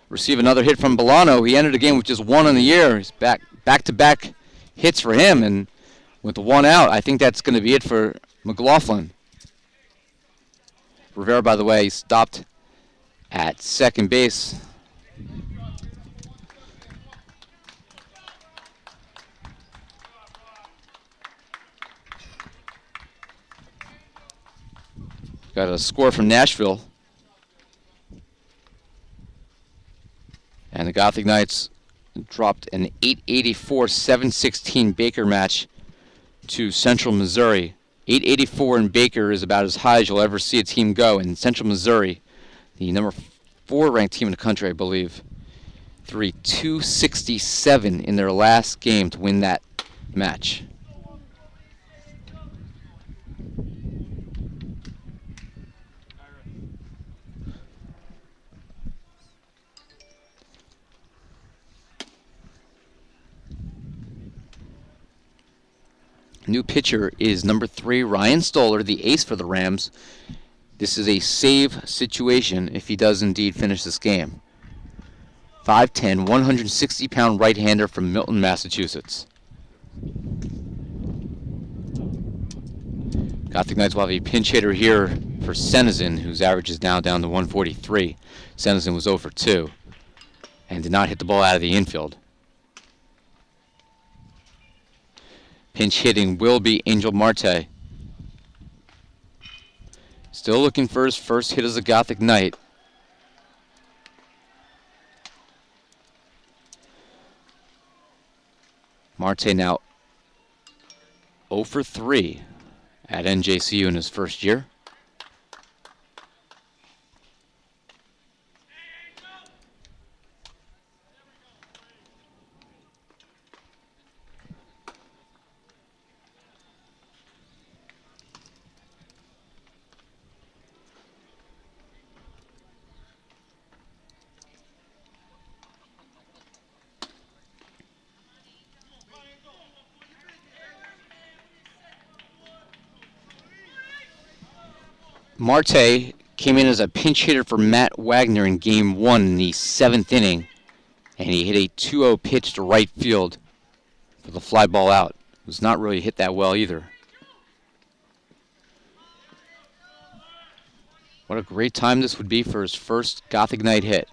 receive another hit from Bolano. He ended the game with just one in the year. He's back-to-back hits for him, and with the one out, I think that's going to be it for McLaughlin. Rivera, by the way, stopped at second base. Got a score from Nashville. And the Gothic Knights dropped an 884-716 Baker match to Central Missouri. 884 in Baker is about as high as you'll ever see a team go. In Central Missouri, the number 4 ranked team in the country, I believe, 267 in their last game to win that match. New pitcher is number 3, Ryan Stoller, the ace for the Rams. This is a save situation if he does indeed finish this game. 5'10", 160-pound right-hander from Milton, Massachusetts. Gothic Knights will have a pinch hitter here for Senizin, whose average is now down to 143. Senizin was 0 for 2 and did not hit the ball out of the infield. Pinch hitting will be Angel Marte. Still looking for his first hit as a Gothic Knight. Marte now 0 for 3 at NJCU in his first year. Marte came in as a pinch hitter for Matt Wagner in Game 1 in the 7th inning, and he hit a 2-0 pitch to right field for the fly ball out. It was not really hit that well either. What a great time this would be for his first Gothic Knight hit.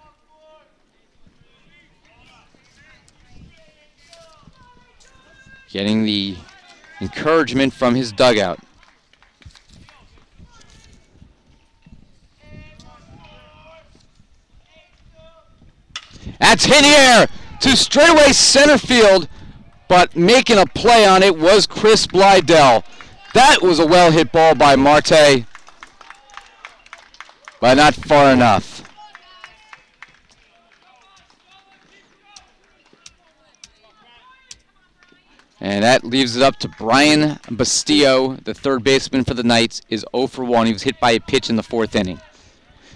Getting the encouragement from his dugout. That's in the air to straightaway center field, but making a play on it was Chris Blydell. That was a well-hit ball by Marte, but not far enough. And that leaves it up to Brian Bastillo, the third baseman for the Knights, is 0 for 1. He was hit by a pitch in the 4th inning,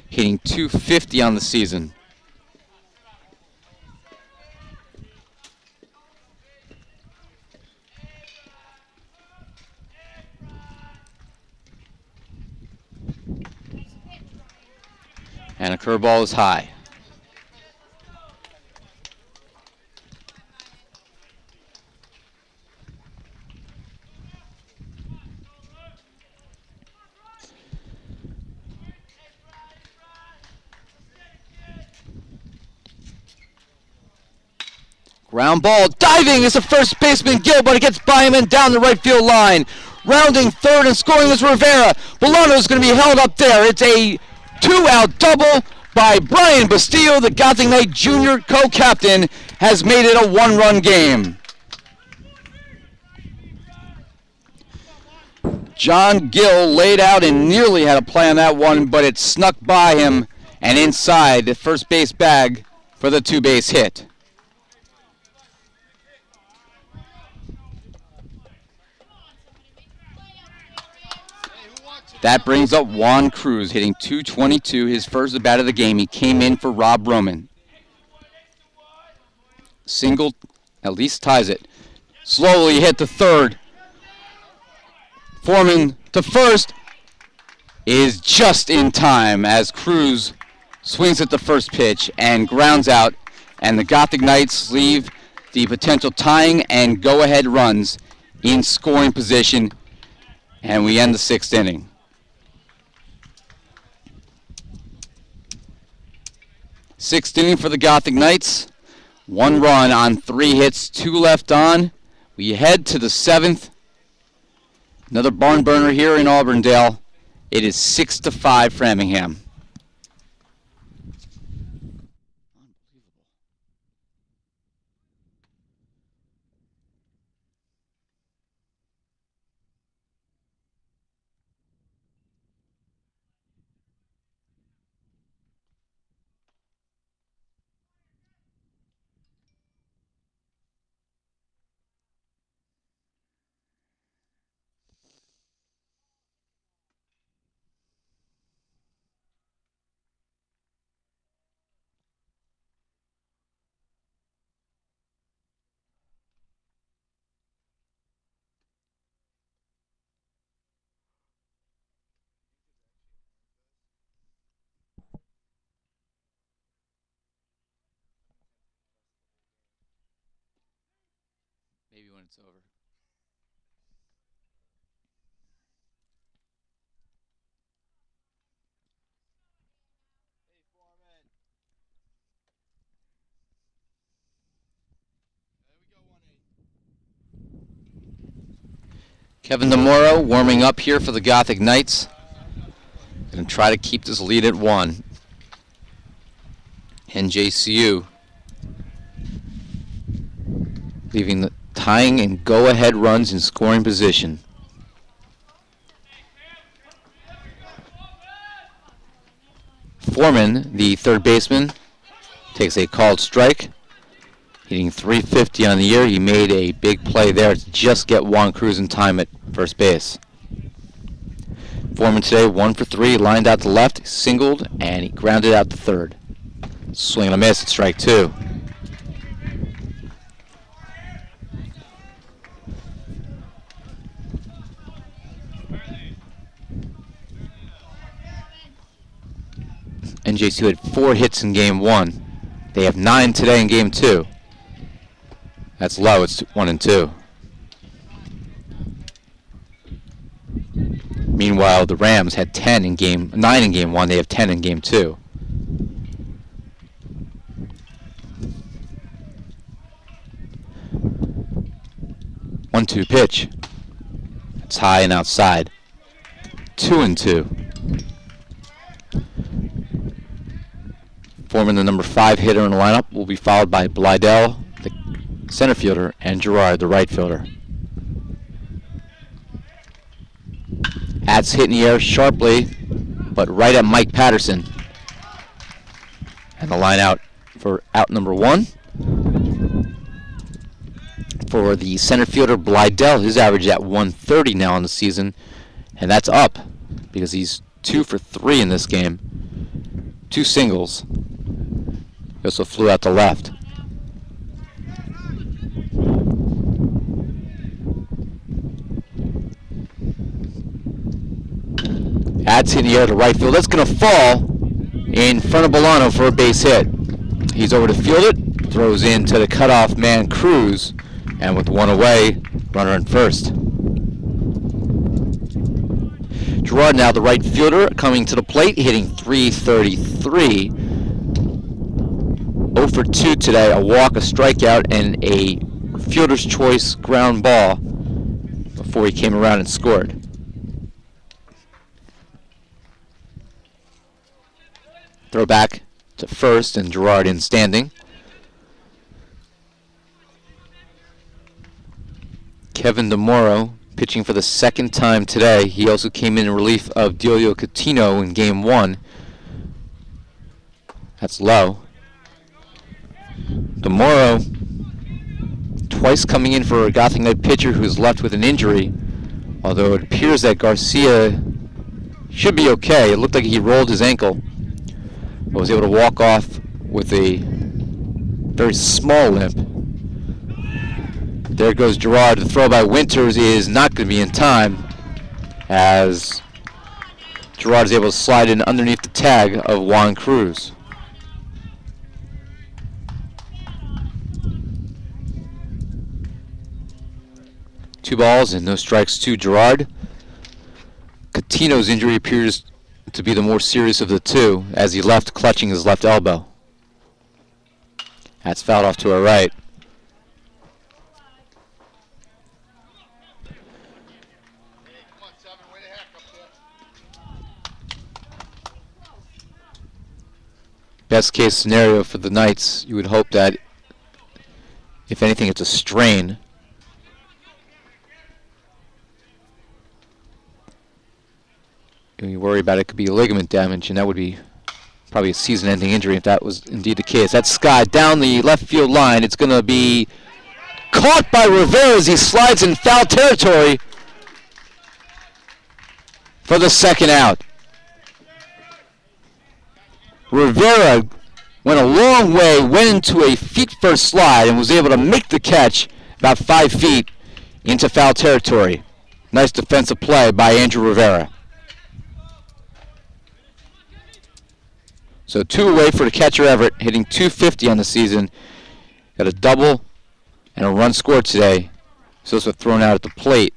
hitting .250 on the season. And a curveball is high. Ground ball, diving is the first baseman Gill, but it gets by him and down the right field line. Rounding third and scoring is Rivera. Bolano's going to be held up there. It's a 2-out double by Brian Bastillo. The Gothic Knight Junior co-captain has made it a 1-run game. John Gill laid out and nearly had a play on that one, but it snuck by him and inside the first base bag for the 2-base hit. That brings up Juan Cruz, hitting .222, his first at bat of the game. He came in for Rob Roman. Single, at least ties it. Slowly hit the third. Foreman to first is just in time as Cruz swings at the first pitch and grounds out, and the Gothic Knights leave the potential tying and go-ahead runs in scoring position, and we end the 6th inning. Sixth inning for the Gothic Knights. 1 run on 3 hits, 2 left on. We head to the 7th. Another barn burner here in Auburndale. It is 6-5 Framingham. Maybe when it's over. Hey, Foreman. There we go, 1-8. Kevin DeMoro warming up here for the Gothic Knights. Going to try to keep this lead at 1. NJCU leaving the tying and go-ahead runs in scoring position. Foreman, the third baseman, takes a called strike, hitting .350 on the year. He made a big play there to just get Juan Cruz in time at first base. Foreman today 1 for 3, lined out to left, singled, and he grounded out to third. Swing and a miss at strike 2. NJCU had 4 hits in game 1. They have 9 today in game 2. That's low, it's 1 and 2. Meanwhile, the Rams had 9 in game 1. They have 10 in game 2. One-two pitch. It's high and outside. 2 and 2. Foreman, the number 5 hitter in the lineup, will be followed by Blydell, the center fielder, and Gerard, the right fielder. Adds hit in the air sharply, but right at Mike Patterson. And the line out for out number 1. For the center fielder, Blydell, his average is at 130 now in the season, and that's up because he's 2 for 3 in this game. 2 singles. He also flew out to left. Adds in the air to right field. That's going to fall in front of Bolano for a base hit. He's over to field it, throws in to the cutoff man Cruz, and with 1 away, runner in first. Gerard now the right fielder coming to the plate, hitting .333. 0 for 2 today, a walk, a strikeout, and a fielder's choice ground ball before he came around and scored. Throw back to first, and Gerard in standing. Kevin DeMoro pitching for the second time today. He also came in relief of Delio Coutinho in game 1. That's low. DeMoro twice coming in for a Gothic Knight pitcher who's left with an injury, although it appears that Garcia should be okay. It looked like he rolled his ankle, but was able to walk off with a very small limp. There goes Gerard. The throw by Winters is not going to be in time, as Gerard is able to slide in underneath the tag of Juan Cruz. Two balls and no strikes to Gerard. Coutinho's injury appears to be the more serious of the two, as he left clutching his left elbow. That's fouled off to our right. Best case scenario for the Knights, you would hope that, if anything, it's a strain. You worry about it could be ligament damage, and that would be probably a season-ending injury if that was indeed the case. That's Scott down the left field line. It's going to be caught by Rivera as he slides in foul territory for the second out. Rivera went a long way, went into a feet-first slide, and was able to make the catch about 5 feet into foul territory. Nice defensive play by Andrew Rivera. So 2 away for the catcher Everett, hitting .250 on the season. Got a double and a run scored today. He's also thrown out at the plate.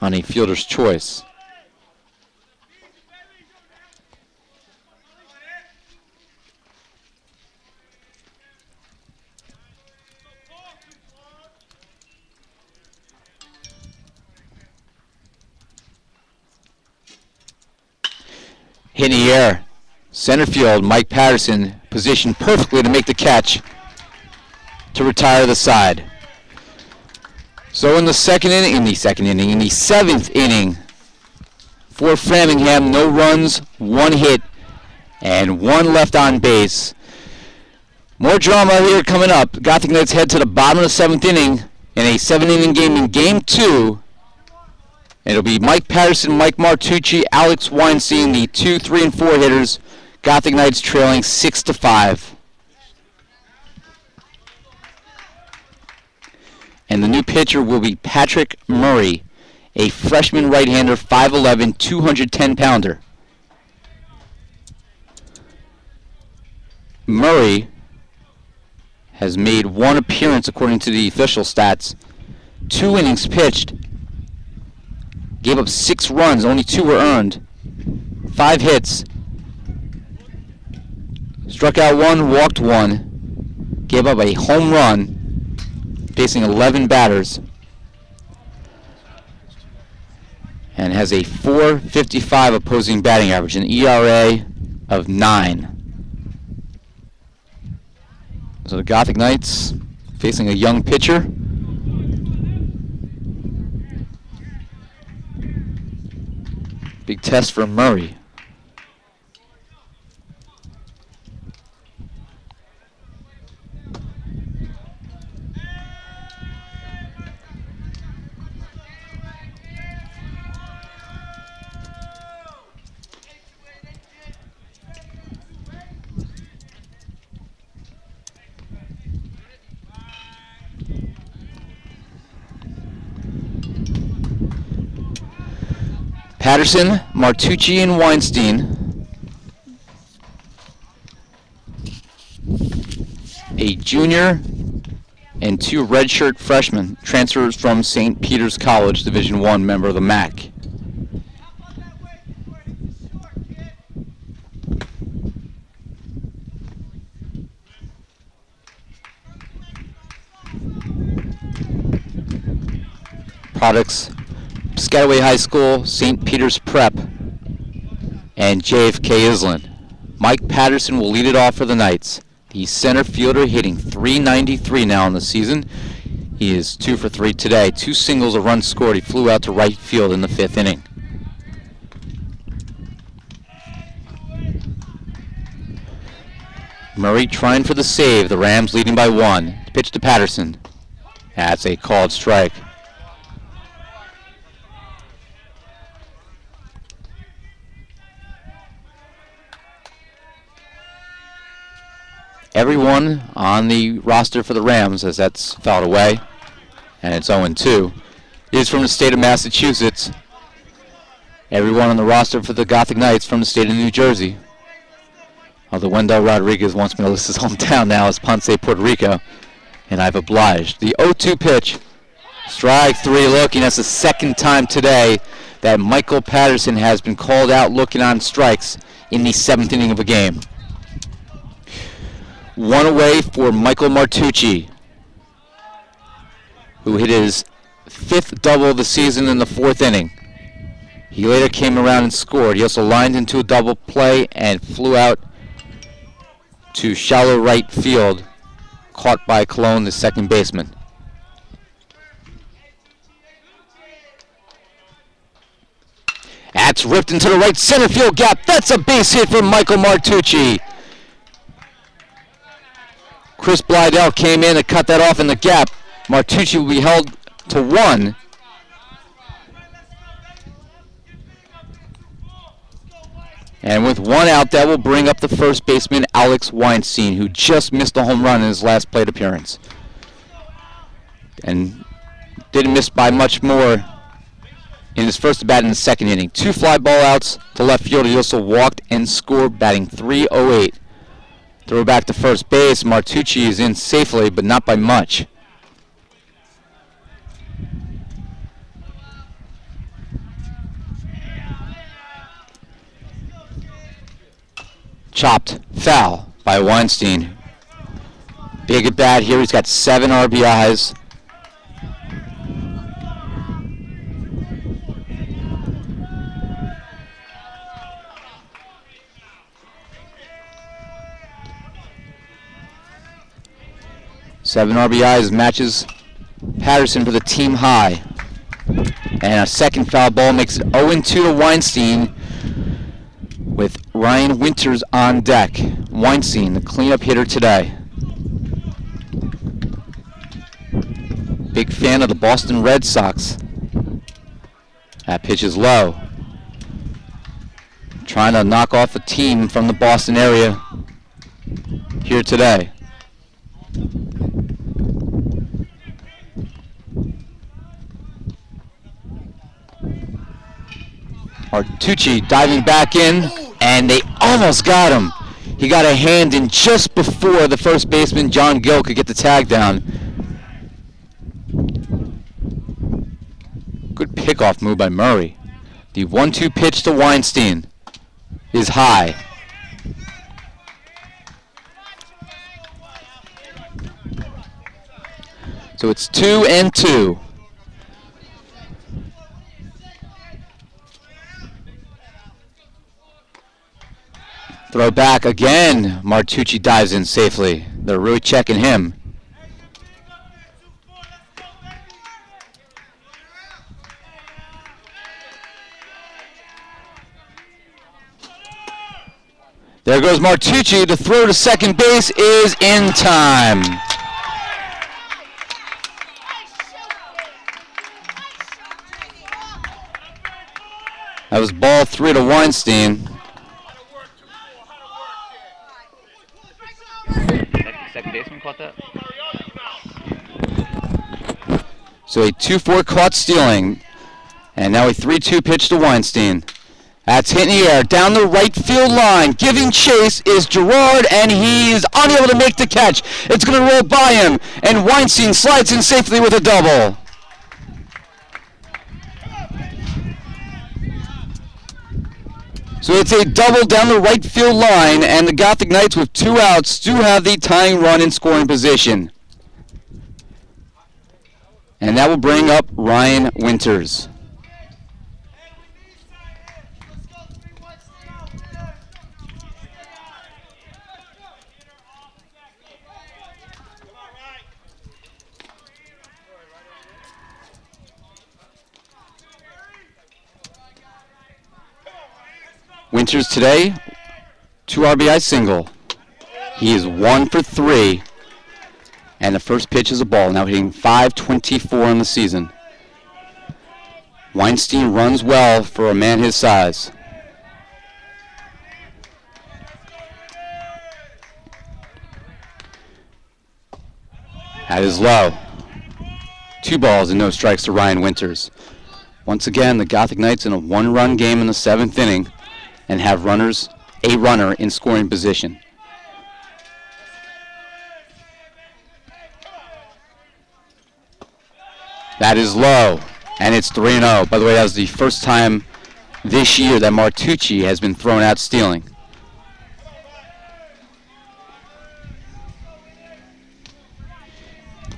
On a fielder's choice. Hit in the air. Center field, Mike Patterson positioned perfectly to make the catch to retire the side. So in the seventh inning for Framingham, no runs, 1 hit, and 1 left on base. More drama here coming up. Gothic Knights head to the bottom of the 7th inning in a 7-inning game in game 2. It'll be Mike Patterson, Mike Martucci, Alex Weinstein, the 2, 3, and 4 hitters. Gothic Knights trailing 6-5. And the new pitcher will be Patrick Murray, a freshman right-hander, 5'11", 210-pounder. Murray has made 1 appearance according to the official stats. 2 innings pitched. Gave up 6 runs, only 2 were earned. 5 hits. Struck out 1, walked 1. Gave up a home run, facing 11 batters. And has a .455 opposing batting average, an ERA of 9. So the Gothic Knights facing a young pitcher. Big test for Murray. Patterson, Martucci, and Weinstein. A junior and 2 redshirt freshmen, transfers from St. Peter's College, Division I, member of the MAC. products, Piscataway High School, St. Peter's Prep, and JFK Island. Mike Patterson will lead it off for the Knights. The center fielder hitting .393 now in the season. He is 2 for 3 today. 2 singles, a run scored. He flew out to right field in the 5th inning. Murray trying for the save. The Rams leading by 1. Pitch to Patterson. That's a called strike. Everyone on the roster for the Rams, as that's fouled away, and it's 0-2, is from the state of Massachusetts. Everyone on the roster for the Gothic Knights from the state of New Jersey. Although Wendell Rodriguez wants me to list his hometown now as Ponce, Puerto Rico, and I've obliged. The 0-2 pitch, strike 3 looking. That's the second time today that Michael Patterson has been called out looking on strikes in the 7th inning of a game. 1 away for Michael Martucci, who hit his 5th double of the season in the 4th inning. He later came around and scored. He also lined into a double play and flew out to shallow right field, caught by Colon, the second baseman. That's ripped into the right center field gap. That's a base hit for Michael Martucci. Chris Blydell came in to cut that off in the gap. Martucci will be held to 1. And with 1 out, that will bring up the first baseman, Alex Weinstein, who just missed a home run in his last plate appearance. And didn't miss by much more in his first at bat in the 2nd inning. 2 fly ball outs to left field. He also walked and scored, batting .308. Throw back to first base. Martucci is in safely, but not by much. Chopped foul by Weinstein. Big at bat here. He's got 7 RBIs. Seven RBIs matches Patterson for the team high. And a second foul ball makes it 0-2 to Weinstein with Ryan Winters on deck. Weinstein, the cleanup hitter today. Big fan of the Boston Red Sox. That pitch is low. Trying to knock off a team from the Boston area here today. Martucci diving back in, and they almost got him. He got a hand in just before the first baseman, John Gill, could get the tag down. Good pickoff move by Murray. The 1-2 pitch to Weinstein is high. So it's 2-2. Throw back again. Martucci dives in safely. They're really checking him. There goes Martucci. The throw to second base is in time. That was ball 3 to Weinstein. Second baseman caught that. So a 2-4 caught stealing. And now a 3-2 pitch to Weinstein. That's hit in the air down the right field line. Giving chase is Gerard, and he's unable to make the catch. It's going to roll by him, and Weinstein slides in safely with a double. So it's a double down the right field line, and the Gothic Knights with 2 outs do have the tying run in scoring position. And that will bring up Ryan Winters. Winters today, 2 RBI single. He is 1 for 3. And the first pitch is a ball, now hitting .524 in the season. Weinstein runs well for a man his size. That is low. 2 balls and no strikes to Ryan Winters. Once again, the Gothic Knights in a 1-run game in the 7th inning and have a runner in scoring position. That is low, and it's 3-0. By the way, that was the first time this year that Martucci has been thrown out stealing.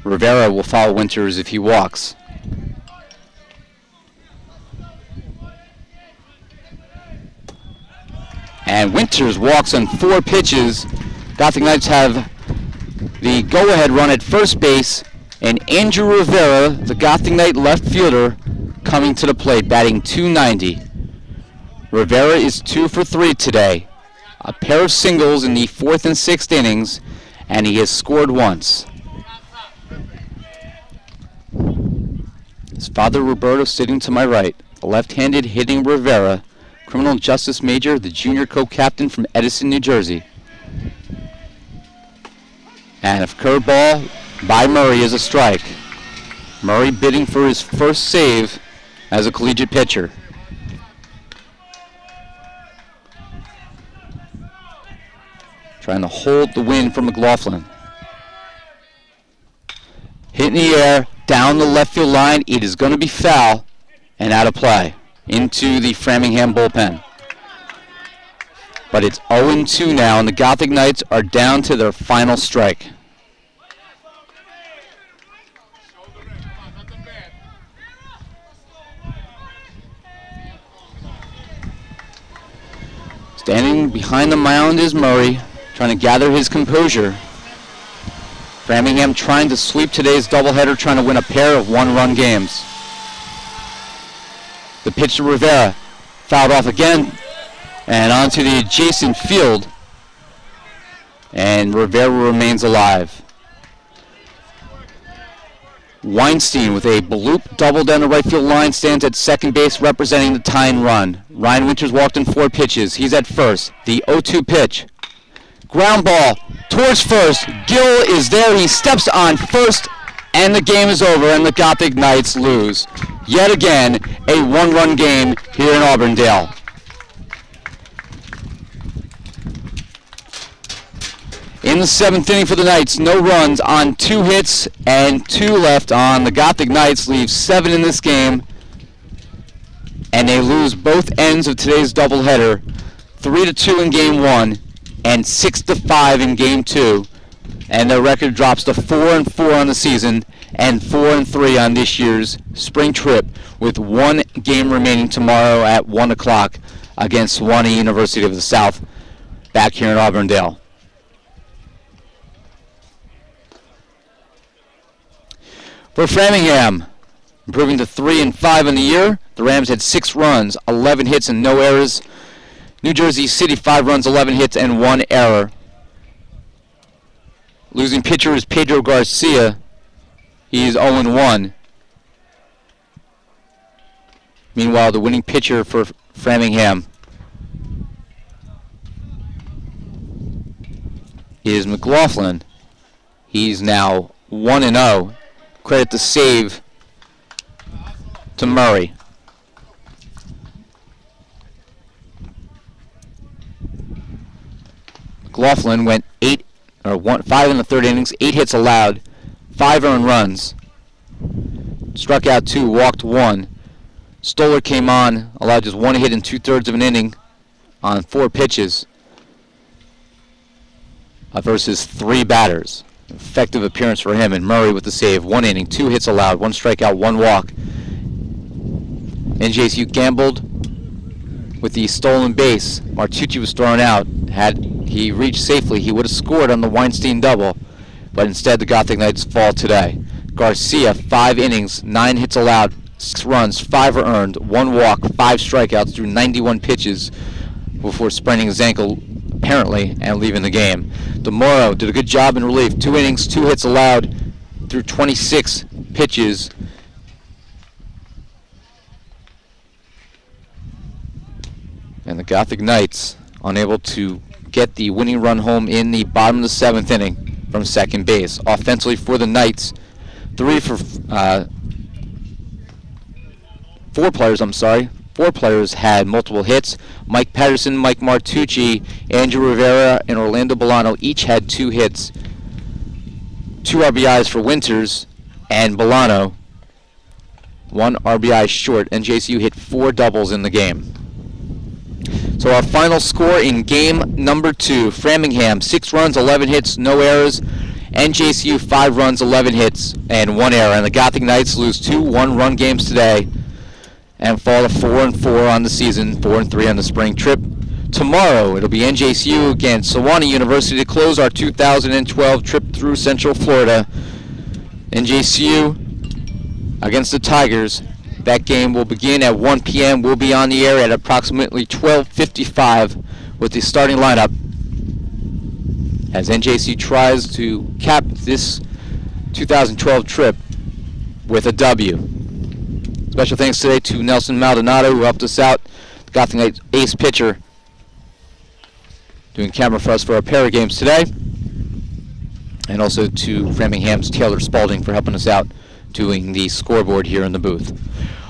Rivera will foul Winters if he walks. And Winters walks on 4 pitches. Gothic Knights have the go-ahead run at first base, and Andrew Rivera, the Gothic Knight left fielder, coming to the plate, batting .290. Rivera is 2 for 3 today. A pair of singles in the 4th and 6th innings, and he has scored once. His father, Roberto, sitting to my right. A left-handed hitting Rivera, criminal justice major, the junior co-captain from Edison, New Jersey. And a curveball by Murray is a strike. Murray bidding for his first save as a collegiate pitcher. Trying to hold the win for McLaughlin. Hit in the air, down the left field line. It is going to be foul and out of play into the Framingham bullpen. But it's 0-2 now, and the Gothic Knights are down to their final strike. Standing behind the mound is Murray, trying to gather his composure. Framingham trying to sweep today's doubleheader, trying to win a pair of 1-run games. The pitch to Rivera, fouled off again, and onto the adjacent field. And Rivera remains alive. Weinstein with a bloop double down the right field line stands at second base representing the tying run. Ryan Winters walked in 4 pitches. He's at first. The 0-2 pitch. Ground ball towards first. Gill is there. He steps on first, and the game is over, and the Gothic Knights lose. Yet again, a 1-run game here in Auburndale. In the 7th inning for the Knights, no runs on 2 hits and 2 left on. The Gothic Knights leave 7 in this game, and they lose both ends of today's doubleheader, 3-2 in game 1 and 6-5 in game 2, and their record drops to 4-4 on the season and 4-3 on this year's spring trip, with 1 game remaining tomorrow at 1 o'clock against Sewanee University of the South back here in Auburndale. For Framingham, improving to 3-5 in the year. The Rams had 6 runs, 11 hits, and no errors. New Jersey City, 5 runs, 11 hits, and 1 error. Losing pitcher is Pedro Garcia. He is 0-1. Meanwhile, the winning pitcher for Framingham is McLaughlin. He's now 1-0. Credit the save to Murray. McLaughlin went 5 in the 3rd innings, 8 hits allowed, 5 earned runs. Struck out 2, walked 1. Stoller came on, allowed just 1 hit in 2/3 of an inning on 4 pitches versus 3 batters. Effective appearance for him, and Murray with the save. 1 inning, 2 hits allowed, 1 strikeout, 1 walk. NJCU gambled with the stolen base. Martucci was thrown out. Had he reached safely, he would have scored on the Weinstein double, but instead the Gothic Knights fall today. Garcia, 5 innings, 9 hits allowed, 6 runs, 5 were earned, 1 walk, 5 strikeouts through 91 pitches before spraining his ankle, apparently, and leaving the game. DeMoro did a good job in relief. 2 innings, 2 hits allowed through 26 pitches. And the Gothic Knights unable to get the winning run home in the bottom of the 7th inning from second base. Offensively for the Knights, 4 players had multiple hits. Mike Patterson, Mike Martucci, Andrew Rivera, and Orlando Bolano each had 2 hits. 2 RBIs for Winters and Bolano, 1 RBI short. NJCU hit 4 doubles in the game. So our final score in game number 2, Framingham 6 runs, 11 hits, no errors. NJCU 5 runs, 11 hits, and 1 error. And the Gothic Knights lose 2 one-run games today and fall to 4-4 on the season, 4-3 on the spring trip. Tomorrow it'll be NJCU against Sewanee University to close our 2012 trip through Central Florida. NJCU against the Tigers. That game will begin at 1 p.m. We'll be on the air at approximately 12:55 with the starting lineup as NJCU tries to cap this 2012 trip with a W. Special thanks today to Nelson Maldonado, who helped us out, the Gothic Knights ace pitcher, doing camera for us for our pair of games today. And also to Framingham's Taylor Spalding for helping us out doing the scoreboard here in the booth.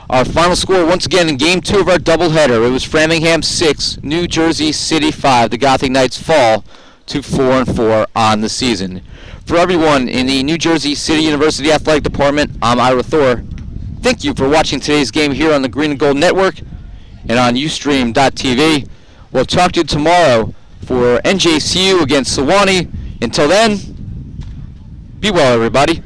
Our final score, once again, in Game 2 of our doubleheader, it was Framingham 6, New Jersey City 5. The Gothic Knights fall to 4-4 on the season. For everyone in the New Jersey City University Athletic Department, I'm Ira Thor. Thank you for watching today's game here on the Green and Gold Network and on Ustream.tv. We'll talk to you tomorrow for NJCU against Sewanee. Until then, be well, everybody.